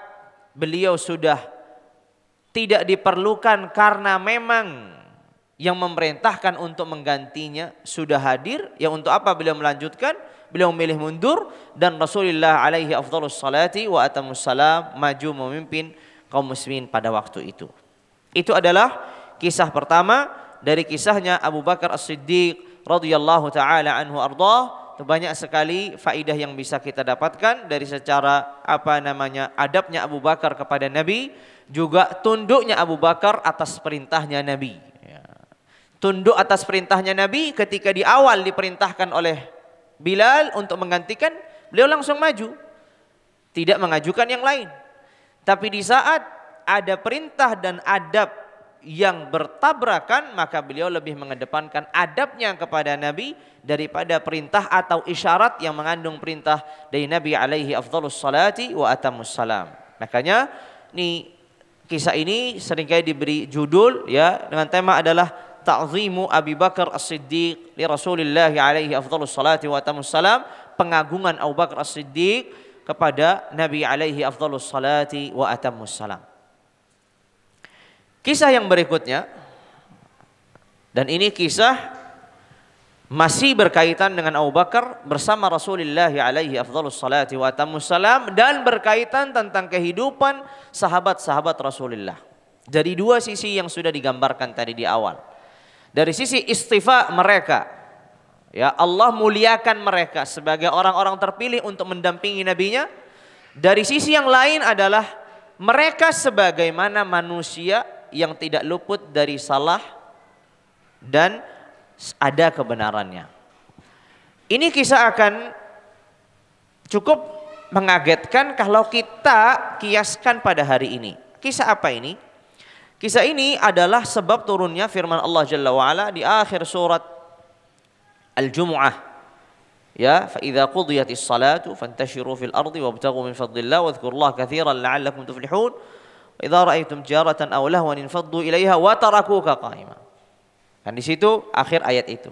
S1: beliau sudah tidak diperlukan karena memang yang memerintahkan untuk menggantinya sudah hadir, ya untuk apa beliau melanjutkan? Beliau memilih mundur dan Rasulullah alaihi afdhalus salati wa atamus salam maju memimpin kaum muslimin pada waktu itu. Itu adalah kisah pertama dari kisahnya Abu Bakar As-Siddiq radhiyallahu taala anhu ardhah. Banyak sekali faidah yang bisa kita dapatkan dari secara adabnya Abu Bakar kepada Nabi, juga tunduknya Abu Bakar atas perintahnya Nabi. Tunduk atas perintahnya Nabi ketika di awal diperintahkan oleh Bilal untuk menggantikan, beliau langsung maju, tidak mengajukan yang lain. Tapi di saat ada perintah dan adab yang bertabrakan, maka beliau lebih mengedepankan adabnya kepada Nabi daripada perintah atau isyarat yang mengandung perintah dari Nabi alaihi afdhalus salati wa atamus salam. Makanya kisah ini seringkali diberi judul ya dengan tema adalah ta'zimu Abi Bakar As-Siddiq li Rasulillah alaihi afdhalus salati wa atamus salam, pengagungan Abu Bakar As-Siddiq kepada Nabi alaihi afdhalus salati wa atamus salam. Kisah yang berikutnya, dan ini kisah masih berkaitan dengan Abu Bakar bersama Rasulullah alaihi afdhalus salati wa atamus salam, dan berkaitan tentang kehidupan sahabat-sahabat Rasulullah. Dari dua sisi yang sudah digambarkan tadi di awal. Dari sisi istifa mereka, ya Allah muliakan mereka sebagai orang-orang terpilih untuk mendampingi nabinya. Dari sisi yang lain adalah mereka sebagaimana manusia yang tidak luput dari salah dan ada kebenarannya. Ini kisah akan cukup mengagetkan kalau kita kiaskan pada hari ini. Kisah apa ini? Kisah ini adalah sebab turunnya firman Allah Jalla wa Ala di akhir surat Al-Jumu'ah. Ya, fa idza qudiyatis salatu fantashiru fil ardi wabtaghu min fadlillah wadhkurullaha katsiran la'allakum tuflihun. Wa idza ra'aytum tijaratan aw lahwan infaddu ilaiha wa tarakuka qa'ima. Kan di situ akhir ayat itu.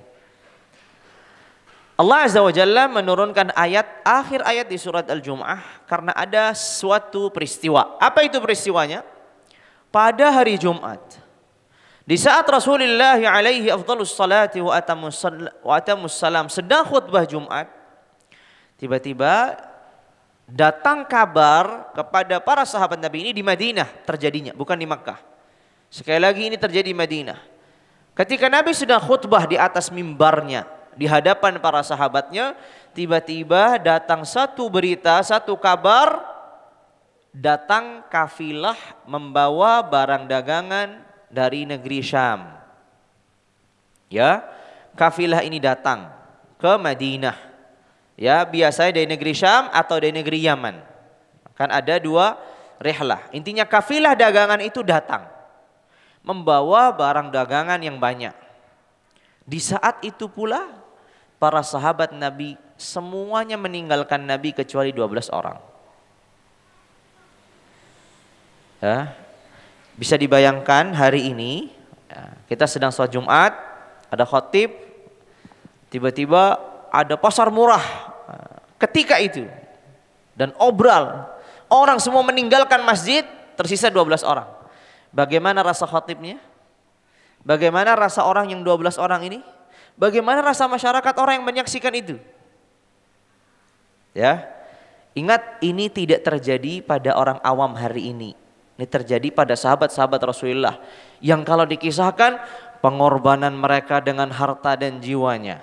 S1: Allah Azza wa Jalla menurunkan akhir ayat di surat Al-Jumu'ah karena ada suatu peristiwa. Apa itu peristiwanya? Pada hari Jumat, di saat Rasulullah alaihi afdhalus salati wa atamus salam sedang khutbah Jumat, tiba-tiba datang kabar kepada para sahabat Nabi ini di Madinah terjadinya, bukan di Makkah. Sekali lagi ini terjadi di Madinah. Ketika Nabi sedang khutbah di atas mimbarnya di hadapan para sahabatnya, tiba-tiba datang satu berita, satu kabar, datang kafilah membawa barang dagangan dari negeri Syam. Ya, kafilah ini datang ke Madinah. Ya, biasanya dari negeri Syam atau dari negeri Yaman. Kan ada dua rihlah. Intinya kafilah dagangan itu datang membawa barang dagangan yang banyak. Di saat itu pula para sahabat Nabi semuanya meninggalkan Nabi kecuali 12 orang. Ya, bisa dibayangkan hari ini ya, kita sedang sholat Jumat, ada khotib, tiba-tiba ada pasar murah ketika itu dan obral, orang semua meninggalkan masjid, tersisa 12 orang. Bagaimana rasa khotibnya? Bagaimana rasa orang yang 12 orang ini? Bagaimana rasa masyarakat orang yang menyaksikan itu? Ya, ingat ini tidak terjadi pada orang awam hari ini. Ini terjadi pada sahabat-sahabat Rasulullah yang kalau dikisahkan pengorbanan mereka dengan harta dan jiwanya.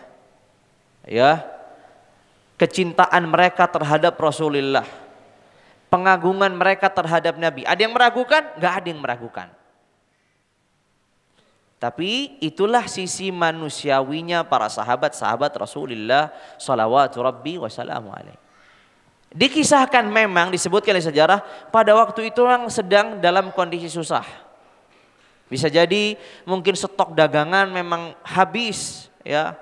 S1: Ya. Kecintaan mereka terhadap Rasulullah. pengagungan mereka terhadap Nabi. Ada yang meragukan? Nggak ada yang meragukan. Tapi itulah sisi manusiawinya para sahabat-sahabat Rasulullah salawatu rabbi wassalamu alaihi. Dikisahkan, memang disebutkan oleh sejarah, pada waktu itu orang sedang dalam kondisi susah. Bisa jadi mungkin stok dagangan memang habis, ya.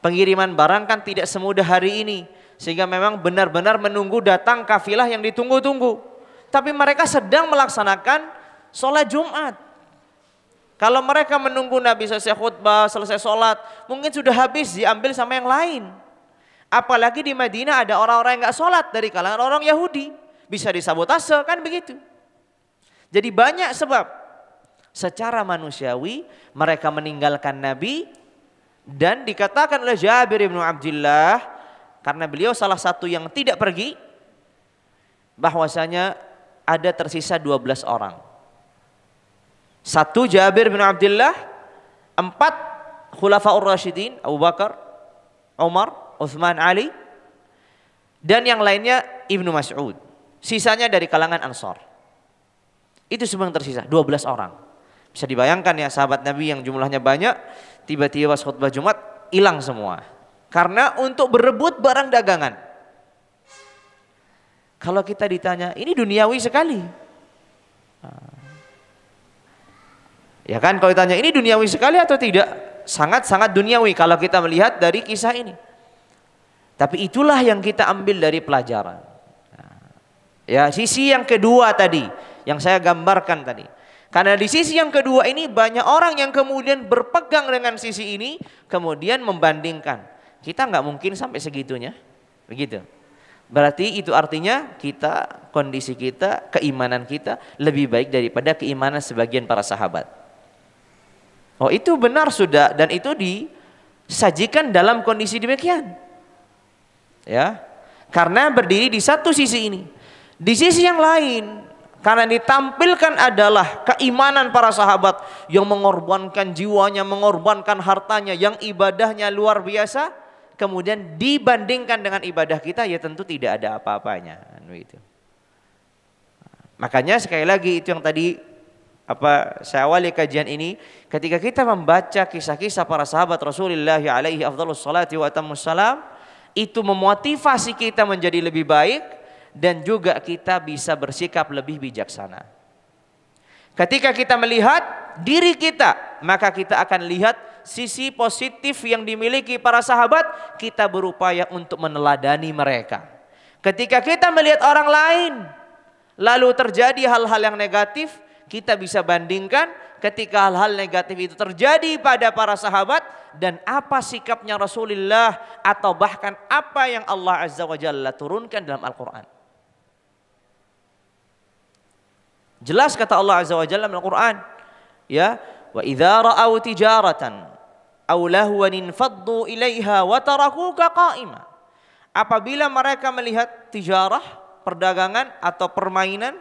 S1: Pengiriman barang kan tidak semudah hari ini, sehingga memang benar-benar menunggu datang kafilah yang ditunggu-tunggu. Tapi mereka sedang melaksanakan sholat Jumat. Kalau mereka menunggu Nabi selesai khutbah, selesai sholat, mungkin sudah habis diambil sama yang lain. Apalagi di Madinah ada orang-orang yang nggak sholat dari kalangan orang Yahudi, bisa disabotase, kan begitu. Jadi banyak sebab. Secara manusiawi mereka meninggalkan Nabi, dan dikatakan oleh Jabir bin Abdullah, karena beliau salah satu yang tidak pergi, bahwasanya ada tersisa 12 orang. Satu Jabir bin Abdullah, 4 Khulafaur Rasyidin, Abu Bakar, Umar, Utsman, Ali, dan yang lainnya Ibnu Mas'ud. Sisanya dari kalangan Ansar. Itu semua yang tersisa, 12 orang. Bisa dibayangkan ya, sahabat Nabi yang jumlahnya banyak, tiba-tiba pas khutbah Jumat hilang semua. Karena untuk berebut barang dagangan. Kalau kita ditanya, ini duniawi sekali. Ya kan, kalau ditanya ini duniawi sekali atau tidak? Sangat-sangat duniawi kalau kita melihat dari kisah ini. Tapi itulah yang kita ambil dari pelajaran. Ya, sisi yang kedua tadi, yang saya gambarkan tadi. Karena di sisi yang kedua ini banyak orang yang kemudian berpegang dengan sisi ini, kemudian membandingkan. Kita nggak mungkin sampai segitunya, begitu. Berarti itu artinya kita, kondisi kita, keimanan kita lebih baik daripada keimanan sebagian para sahabat. Oh, itu benar sudah, dan itu disajikan dalam kondisi demikian. Ya, karena berdiri di satu sisi ini. Di sisi yang lain, karena ditampilkan adalah keimanan para sahabat yang mengorbankan jiwanya, mengorbankan hartanya, yang ibadahnya luar biasa, kemudian dibandingkan dengan ibadah kita, ya tentu tidak ada apa-apanya. Makanya sekali lagi itu yang tadi saya awali kajian ini, ketika kita membaca kisah-kisah para sahabat Rasulullah alaihi afdhalus salati wa atammus salam, itu memotivasi kita menjadi lebih baik, dan juga kita bisa bersikap lebih bijaksana. Ketika kita melihat diri kita, maka kita akan lihat sisi positif yang dimiliki para sahabat, kita berupaya untuk meneladani mereka. Ketika kita melihat orang lain, lalu terjadi hal-hal yang negatif, kita bisa bandingkan ketika hal-hal negatif itu terjadi pada para sahabat, dan apa sikapnya Rasulullah, atau bahkan apa yang Allah Azza wa Jalla turunkan dalam Al-Quran. Jelas kata Allah Azza wa Jalla dalam Al-Quran, ya, wa idza ra'au tijaratan aw lahwan infaddu ilaiha wa tarakuka qa'ima. Apabila mereka melihat tijarah, perdagangan atau permainan,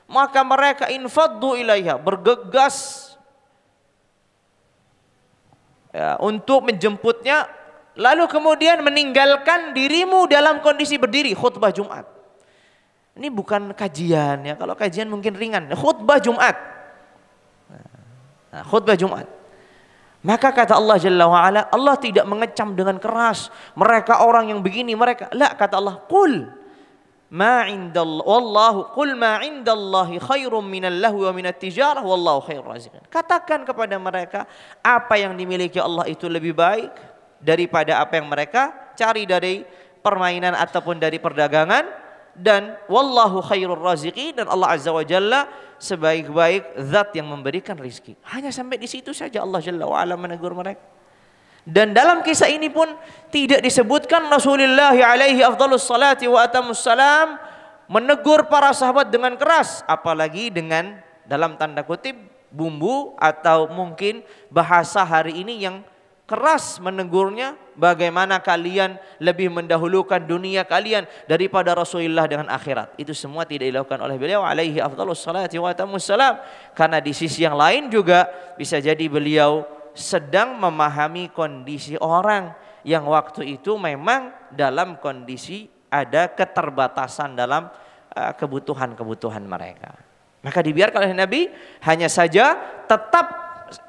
S1: maka mereka infaddu ilaiha, bergegas ya, untuk menjemputnya, lalu kemudian meninggalkan dirimu dalam kondisi berdiri. Khutbah Jumat. Ini bukan kajian ya, kalau kajian mungkin ringan. Khutbah Jumat. Nah, khutbah Jumat. Maka kata Allah Jalla wa'ala, Allah tidak mengecam dengan keras, mereka orang yang begini, mereka. La, kata Allah, qul ma indallah, wallahu qul ma indallahi khairum minal lahwi wa minat tijarah wallahu khairur raziqin. Katakan kepada mereka, apa yang dimiliki Allah itu lebih baik daripada apa yang mereka cari dari permainan ataupun dari perdagangan, dan wallahu khairur raziqin, dan Allah Azza wa Jalla sebaik-baik zat yang memberikan rizki. Hanya sampai di situ saja Allah Jalla wa ala menegur mereka. Dan dalam kisah ini pun tidak disebutkan Rasulullah alaihi afdhalus salati wa atammus salam menegur para sahabat dengan keras, apalagi dengan dalam tanda kutip bumbu atau mungkin bahasa hari ini yang keras menegurnya. Bagaimana kalian lebih mendahulukan dunia kalian daripada Rasulullah dengan akhirat. Itu semua tidak dilakukan oleh beliau alaihi afdhalus salati wa atammus salam. Karena di sisi yang lain juga bisa jadi beliau sedang memahami kondisi orang yang waktu itu memang dalam kondisi ada keterbatasan dalam kebutuhan-kebutuhan mereka. Maka dibiarkan oleh Nabi, hanya saja tetap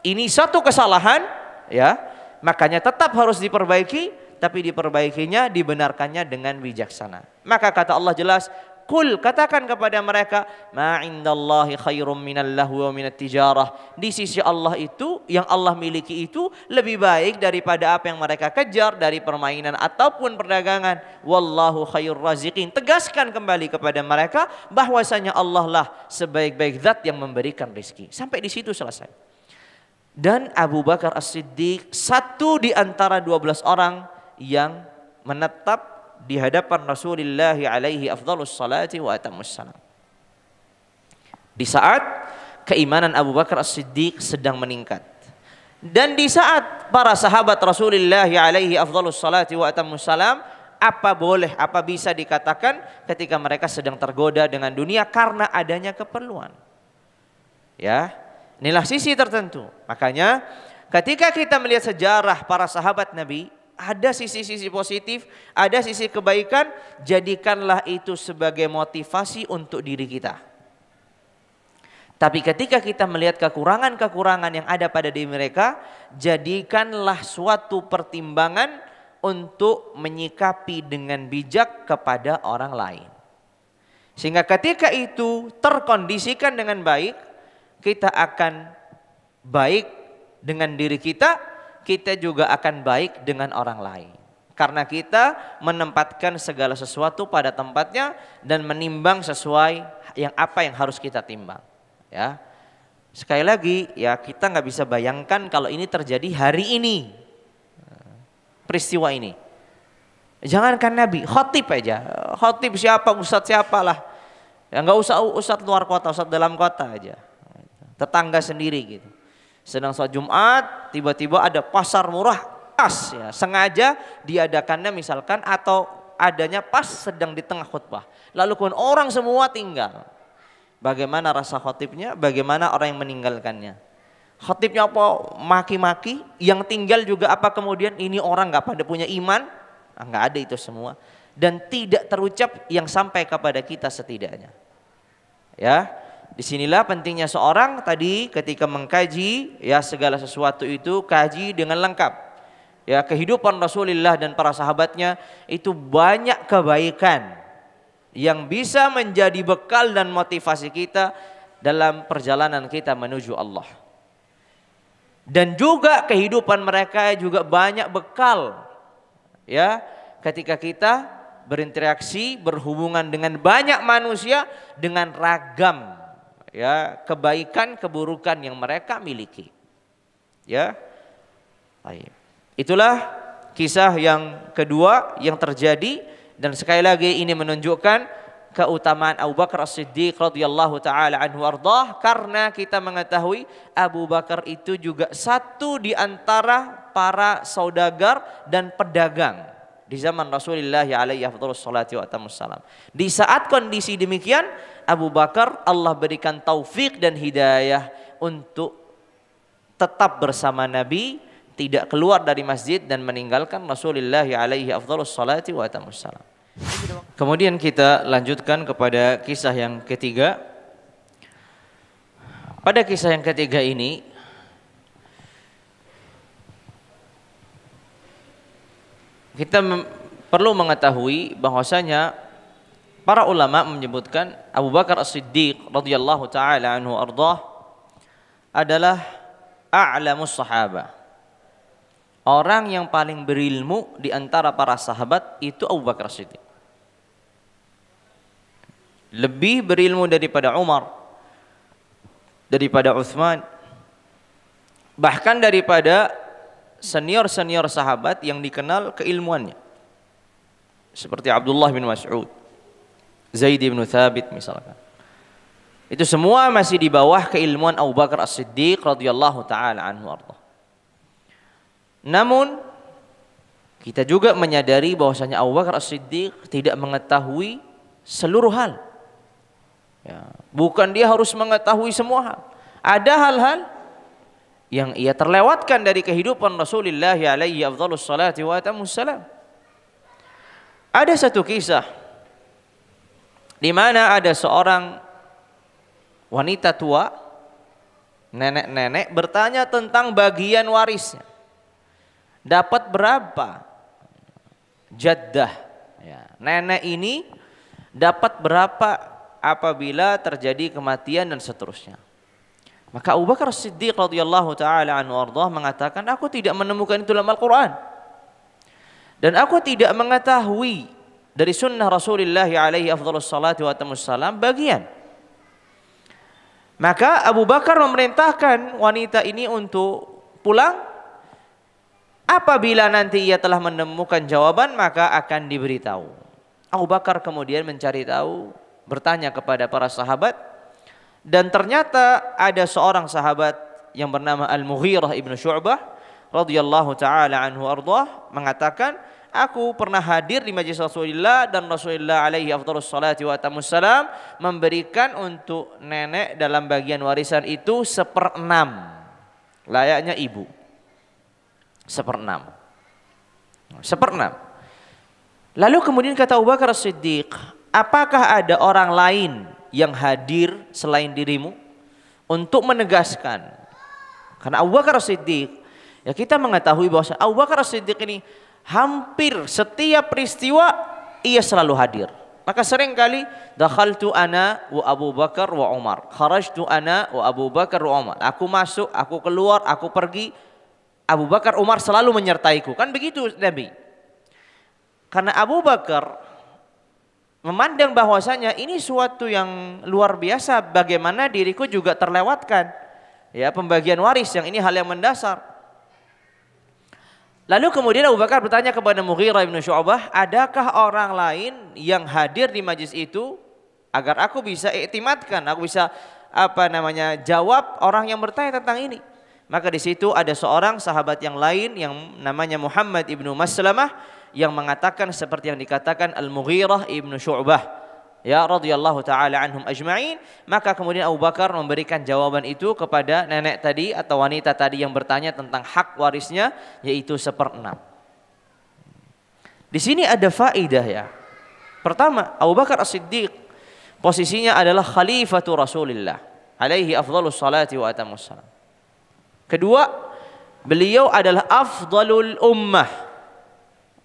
S1: ini satu kesalahan, ya, makanya tetap harus diperbaiki, tapi diperbaikinya, dibenarkannya dengan bijaksana. Maka kata Allah jelas, Kul, katakan kepada mereka, ma indallahi khairum minal lahwi wa minat tijarah. Di sisi Allah itu, yang Allah miliki itu lebih baik daripada apa yang mereka kejar dari permainan ataupun perdagangan. Wallahu khairur raziqin. Tegaskan kembali kepada mereka bahwasanya Allah lah sebaik-baik zat yang memberikan rezeki. Sampai di situ selesai. Dan Abu Bakar As-Siddiq, satu di antara 12 orang yang menetap di hadapan Rasulullah alaihi afdhalus salati wa atammus salam. Di saat keimanan Abu Bakar As-Siddiq sedang meningkat, dan di saat para sahabat Rasulullah alaihi afdhalus salati wa atammus salam, apa bisa dikatakan ketika mereka sedang tergoda dengan dunia karena adanya keperluan. Ya, inilah sisi tertentu. Makanya ketika kita melihat sejarah para sahabat Nabi, ada sisi-sisi positif, ada sisi kebaikan, jadikanlah itu sebagai motivasi untuk diri kita. Tapi ketika kita melihat kekurangan-kekurangan yang ada pada diri mereka, jadikanlah suatu pertimbangan untuk menyikapi dengan bijak kepada orang lain. Sehingga ketika itu terkondisikan dengan baik, kita akan baik dengan diri kita, kita juga akan baik dengan orang lain. Karena kita menempatkan segala sesuatu pada tempatnya dan menimbang sesuai apa yang harus kita timbang. Ya, sekali lagi ya, kita nggak bisa bayangkan kalau ini terjadi hari ini, peristiwa ini. Jangankan Nabi, khotib aja, khotib siapa, ustadz siapalah, ya nggak usah ustadz luar kota, ustadz dalam kota aja, tetangga sendiri gitu. Sedang sholat Jumat, tiba-tiba ada pasar murah pas, ya, sengaja diadakannya misalkan, atau adanya pas sedang di tengah khutbah. Lalu kemudian orang semua tinggal. Bagaimana rasa khotibnya? Bagaimana orang yang meninggalkannya? Khotibnya apa? Maki-maki. Yang tinggal juga apa kemudian? Ini orang nggak pada punya iman? Nggak ada itu semua. Dan tidak terucap yang sampai kepada kita setidaknya. Ya. Disinilah pentingnya seorang tadi ketika mengkaji ya segala sesuatu itu, kaji dengan lengkap. Ya, kehidupan Rasulullah dan para sahabatnya itu banyak kebaikan yang bisa menjadi bekal dan motivasi kita dalam perjalanan kita menuju Allah. Dan juga kehidupan mereka juga banyak bekal ya ketika kita berinteraksi, berhubungan dengan banyak manusia dengan ragam ya kebaikan keburukan yang mereka miliki. Ya, baik. Itulah kisah yang kedua yang terjadi, dan sekali lagi ini menunjukkan keutamaan Abu Bakar As-Siddiq radhiyallahu taala anhu ardah, karena kita mengetahui Abu Bakar itu juga satu di antara para saudagar dan pedagang di zaman Rasulullah alaihi afdhalus salati wa atammus salam. Di saat kondisi demikian, Abu Bakar Allah berikan taufik dan hidayah untuk tetap bersama Nabi, tidak keluar dari masjid dan meninggalkan Rasulullah alaihi afdhalus salati wa atammus salam. Kemudian kita lanjutkan kepada kisah yang ketiga. Pada kisah yang ketiga ini kita perlu mengetahui bahwasanya para ulama menyebutkan Abu Bakar As-Siddiq radhiyallahu taala anhu ardah adalah a'lamus sahabah. Orang yang paling berilmu di antara para sahabat itu Abu Bakar As-Siddiq. Lebih berilmu daripada Umar, daripada Utsman, bahkan daripada senior-senior sahabat yang dikenal keilmuannya. Seperti Abdullah bin Mas'ud, Zaid bin Thabit misalkan. Itu semua masih di bawah keilmuan Abu Bakar As-Siddiq radhiyallahu taala anhu arda. Namun kita juga menyadari bahwasanya Abu Bakar As-Siddiq tidak mengetahui seluruh hal. Ya, bukan dia harus mengetahui semua hal. Ada hal-hal yang ia terlewatkan dari kehidupan Rasulullah alaihi afdhalus salati wa atammus salam. Ada satu kisah di mana ada seorang wanita tua, nenek-nenek, bertanya tentang bagian warisnya. Dapat berapa jaddah? Ya, nenek ini dapat berapa apabila terjadi kematian dan seterusnya. Maka Abu Bakar As-Siddiq radhiyallahu taala anhu ardhah mengatakan, aku tidak menemukan itu dalam Al-Qur'an. Dan aku tidak mengetahui dari sunnah Rasulullah alaihi afdhalus salatu wa atamus salam bagian. Maka Abu Bakar memerintahkan wanita ini untuk pulang. Apabila nanti ia telah menemukan jawaban, maka akan diberitahu. Abu Bakar kemudian mencari tahu, bertanya kepada para sahabat, dan ternyata ada seorang sahabat yang bernama Al-Mughirah ibnu Syu'bah radhiyallahu taala anhu ardhah mengatakan, aku pernah hadir di majlis Rasulullah dan Rasulullah alaihi afdhalus salati wa atamus salam memberikan untuk nenek dalam bagian warisan itu 1/6, layaknya ibu. 1/6. Lalu kemudian kata Abu Bakar As-Siddiq, apakah ada orang lain yang hadir selain dirimu untuk menegaskan? Karena Abu Bakar As-Siddiq, ya kita mengetahui bahwa Abu Bakar As-Siddiq ini hampir setiap peristiwa ia selalu hadir. Maka sering kali dakhaltu ana wa Abu Bakar wa Umar, kharajtu ana wa Abu Bakar wa Umar. Aku masuk, aku keluar, aku pergi, Abu Bakar, Umar selalu menyertaiku. Kan begitu Nabi. Karena Abu Bakar memandang bahwasanya ini suatu yang luar biasa, bagaimana diriku juga terlewatkan. Ya, pembagian waris yang ini hal yang mendasar. Lalu kemudian Abu Bakar bertanya kepada Mughirah ibnu Syu'bah, adakah orang lain yang hadir di majlis itu agar aku bisa iktimatkan, aku bisa jawab orang yang bertanya tentang ini. Maka di situ ada seorang sahabat yang lain yang namanya Muhammad ibnu Maslamah yang mengatakan seperti yang dikatakan Al-Mughirah ibnu Syu'bah, ya radhiyallahu taala anhum ajma'in. Maka kemudian Abu Bakar memberikan jawaban itu kepada nenek tadi atau wanita tadi yang bertanya tentang hak warisnya, yaitu 1/6. Di sini ada faidah ya. Pertama, Abu Bakar As-Siddiq posisinya adalah khalifatu Rasulillah alaihi afdhalus salati wa atamus salam. Kedua, beliau adalah afdalul ummah,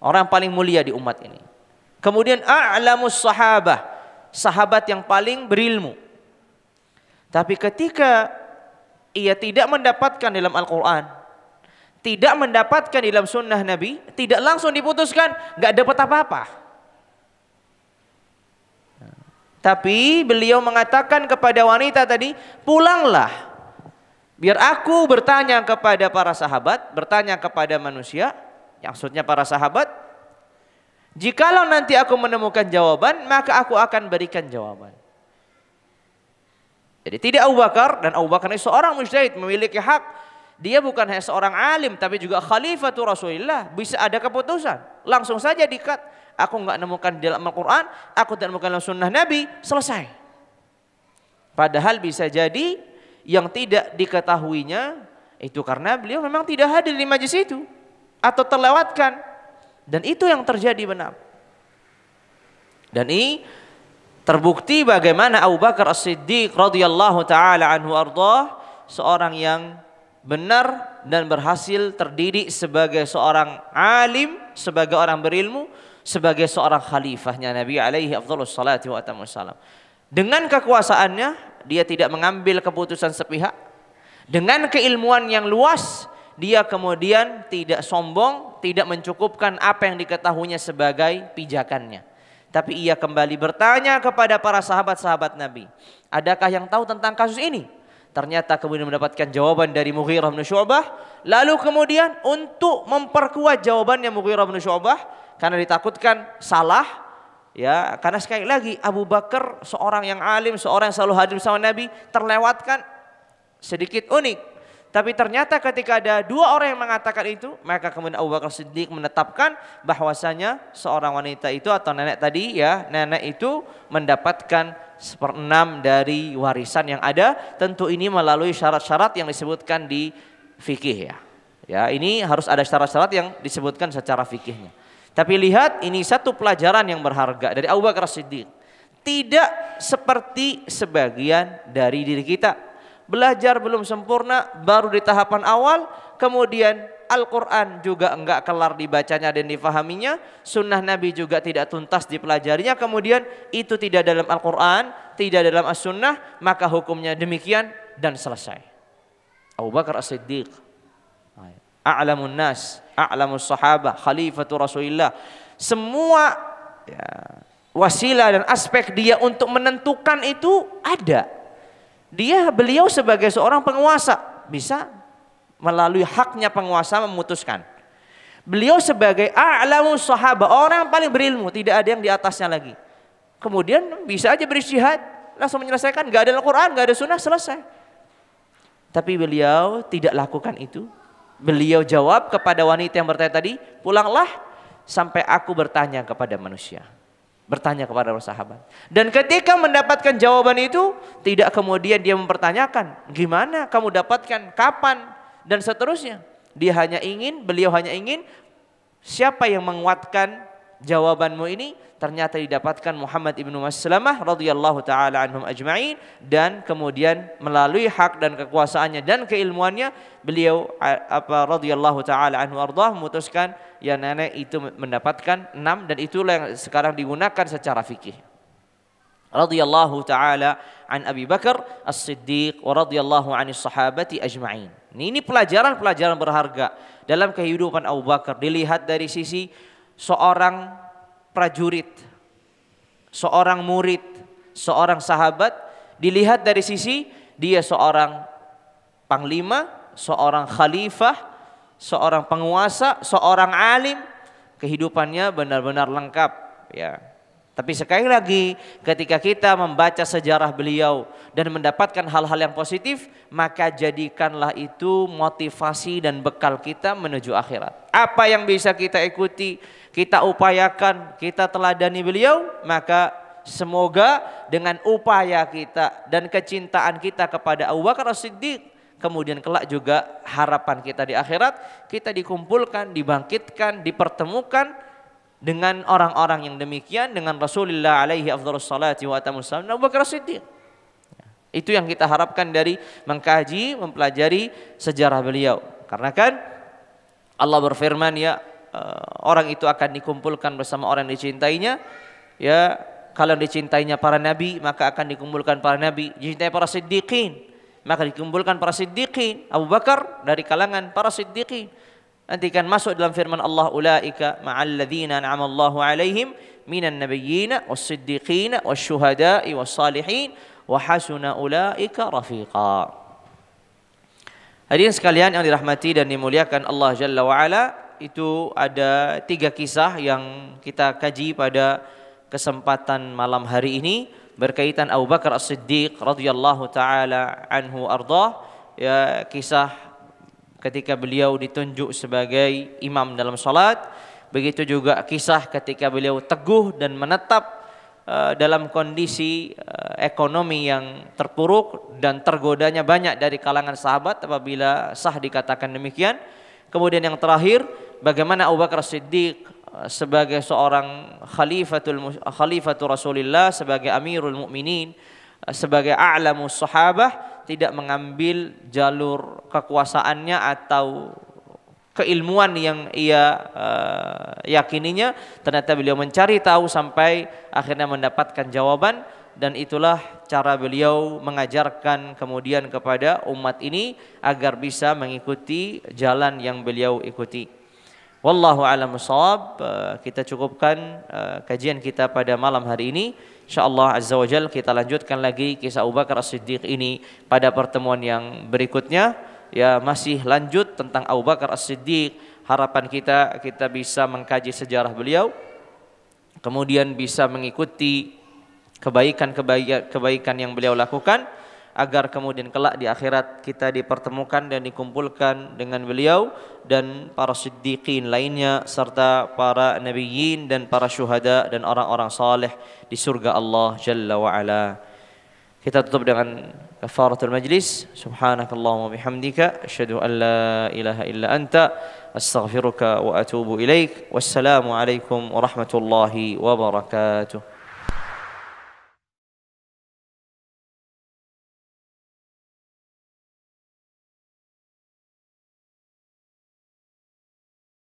S1: orang paling mulia di umat ini. Kemudian a'lamus sahabah, sahabat yang paling berilmu. Tapi ketika ia tidak mendapatkan dalam Al-Quran, tidak mendapatkan dalam sunnah Nabi, tidak langsung diputuskan, gak dapat apa-apa. Tapi beliau mengatakan kepada wanita tadi, pulanglah. Biar aku bertanya kepada para sahabat, bertanya kepada manusia, yang maksudnya para sahabat. Jikalau nanti aku menemukan jawaban, maka aku akan berikan jawaban. Jadi tidak Abu Bakar, dan Abu Bakar ini seorang mujtahid, memiliki hak. Dia bukan hanya seorang alim, tapi juga khalifatu Rasulullah. Bisa ada keputusan, langsung saja dikat. Aku enggak nemukan di dalam Al-Quran, aku tidak nemukan dalam sunnah Nabi, selesai. Padahal bisa jadi yang tidak diketahuinya itu karena beliau memang tidak hadir di majlis itu atau terlewatkan, dan itu yang terjadi benar. Dan ini terbukti bagaimana Abu Bakar As-Siddiq radhiyallahu taala anhu ardhah seorang yang benar dan berhasil terdidik sebagai seorang alim, sebagai orang berilmu, sebagai seorang khalifahnya Nabi alaihi afdhalus salati wa atamus salam. Dengan kekuasaannya dia tidak mengambil keputusan sepihak. Dengan keilmuan yang luas, dia kemudian tidak sombong, tidak mencukupkan apa yang diketahuinya sebagai pijakannya. Tapi ia kembali bertanya kepada para sahabat-sahabat Nabi, adakah yang tahu tentang kasus ini? Ternyata kemudian mendapatkan jawaban dari Mughirah bin Syu'bah. Lalu kemudian untuk memperkuat jawabannya Mughirah bin Syu'bah, karena ditakutkan salah, ya, karena sekali lagi Abu Bakar seorang yang alim, seorang yang selalu hadir bersama Nabi, terlewatkan, sedikit unik. Tapi ternyata ketika ada dua orang yang mengatakan itu, maka kemudian Abu Bakar Siddiq menetapkan bahwasanya seorang wanita itu atau nenek tadi, ya, nenek itu mendapatkan 1/6 dari warisan yang ada. Tentu ini melalui syarat-syarat yang disebutkan di fikih, ya. Ya, ini harus ada syarat-syarat yang disebutkan secara fikihnya. Tapi lihat, ini satu pelajaran yang berharga dari Abu Bakar As-Siddiq. Tidak seperti sebagian dari diri kita. Belajar belum sempurna, baru di tahapan awal, kemudian Al-Quran juga enggak kelar dibacanya dan difahaminya, sunnah Nabi juga tidak tuntas dipelajarinya, kemudian itu tidak dalam Al-Quran, tidak dalam As-Sunnah, maka hukumnya demikian dan selesai. Abu Bakar As-Siddiq, a'lamun nas, a'lamus sahabah, khalifatu Rasulillah, semua ya, wasilah dan aspek dia untuk menentukan itu ada. Beliau sebagai seorang penguasa bisa melalui haknya penguasa memutuskan. Beliau sebagai a'lamus sahabah, orang yang paling berilmu, tidak ada yang di atasnya lagi. Kemudian bisa aja berijtihad, langsung menyelesaikan, gak ada Al-Quran, gak ada sunnah, selesai. Tapi beliau tidak lakukan itu. Beliau jawab kepada wanita yang bertanya tadi, pulanglah sampai aku bertanya kepada manusia, bertanya kepada para sahabat. Dan ketika mendapatkan jawaban itu, tidak kemudian dia mempertanyakan, gimana kamu dapatkan, kapan, dan seterusnya. Beliau hanya ingin siapa yang menguatkan jawabanmu ini. Ternyata didapatkan Muhammad ibnu Maslamah radhiyallahu taala anhum ajma'in, dan kemudian melalui hak dan kekuasaannya dan keilmuannya beliau radhiyallahu taala anhu ardah memutuskan ya nenek itu mendapatkan 6, dan itulah yang sekarang digunakan secara fikih. Radhiyallahu taala an Abi Bakar As-Siddiq wa radhiyallahu anis sahabati ajma'in. Ini pelajaran-pelajaran berharga dalam kehidupan Abu Bakar. Dilihat dari sisi seorang prajurit, seorang murid, seorang sahabat. Dilihat dari sisi dia seorang panglima, seorang khalifah, seorang penguasa, seorang alim. Kehidupannya benar-benar lengkap ya. Tapi sekali lagi, ketika kita membaca sejarah beliau dan mendapatkan hal-hal yang positif, maka jadikanlah itu motivasi dan bekal kita menuju akhirat. Apa yang bisa kita ikuti, kita upayakan, kita teladani beliau, maka semoga dengan upaya kita dan kecintaan kita kepada Abu Bakar As-Siddiq, kemudian kelak juga harapan kita di akhirat, kita dikumpulkan, dibangkitkan, dipertemukan dengan orang-orang yang demikian, dengan Rasulullah alaihi afdhalus salati wa atamus salam, Abu Bakar As-Siddiq. Itu yang kita harapkan dari mengkaji, mempelajari sejarah beliau. Karena kan Allah berfirman, ya orang itu akan dikumpulkan bersama orang yang dicintainya. Ya, kalau dicintainya para nabi, maka akan dikumpulkan para nabi. Dicintai para siddiqin, maka dikumpulkan para siddiqin. Abu Bakar dari kalangan para siddiqin. Nanti kan masuk dalam firman Allah, ulaika ma'al ladzina an'ama Allahu 'alaihim minan nabiyyina was-siddiqina wasyuhada'i was-salihin wa hasuna ulaika rafiqa. Hadirin sekalian yang dirahmati dan dimuliakan Allah Jalla wa Ala, itu ada 3 kisah yang kita kaji pada kesempatan malam hari ini berkaitan Abu Bakar As-Siddiq radhiyallahu taala anhu ardah. Ya, kisah ketika beliau ditunjuk sebagai imam dalam salat, begitu juga kisah ketika beliau teguh dan menetap dalam kondisi ekonomi yang terpuruk dan tergodanya banyak dari kalangan sahabat apabila sah dikatakan demikian. Kemudian yang terakhir, bagaimana Abu Bakar As-Siddiq sebagai seorang khalifatul Rasulillah, sebagai amirul mukminin, sebagai a'lamus sahabah, tidak mengambil jalur kekuasaannya atau keilmuan yang ia yakininya. Ternyata beliau mencari tahu sampai akhirnya mendapatkan jawaban, dan itulah cara beliau mengajarkan kemudian kepada umat ini agar bisa mengikuti jalan yang beliau ikuti. Wallahu a'lam bishawab. Kita cukupkan kajian kita pada malam hari ini. InsyaAllah Azza wa Jal kita lanjutkan lagi kisah Abu Bakar As-Siddiq ini pada pertemuan yang berikutnya. Ya, masih lanjut tentang Abu Bakar As-Siddiq. Harapan kita bisa mengkaji sejarah beliau, kemudian bisa mengikuti kebaikan yang beliau lakukan, agar kemudian kelak di akhirat kita dipertemukan dan dikumpulkan dengan beliau dan para siddiqin lainnya serta para nabiyyin dan para syuhada dan orang-orang saleh di surga Allah Jalla wa Ala. Kita tutup dengan kafaratul majlis. Subhanakallahumma bihamdika asyhadu an la ilaha illa anta astaghfiruka wa atubu ilaik. Wassalamu alaikum warahmatullahi wabarakatuh.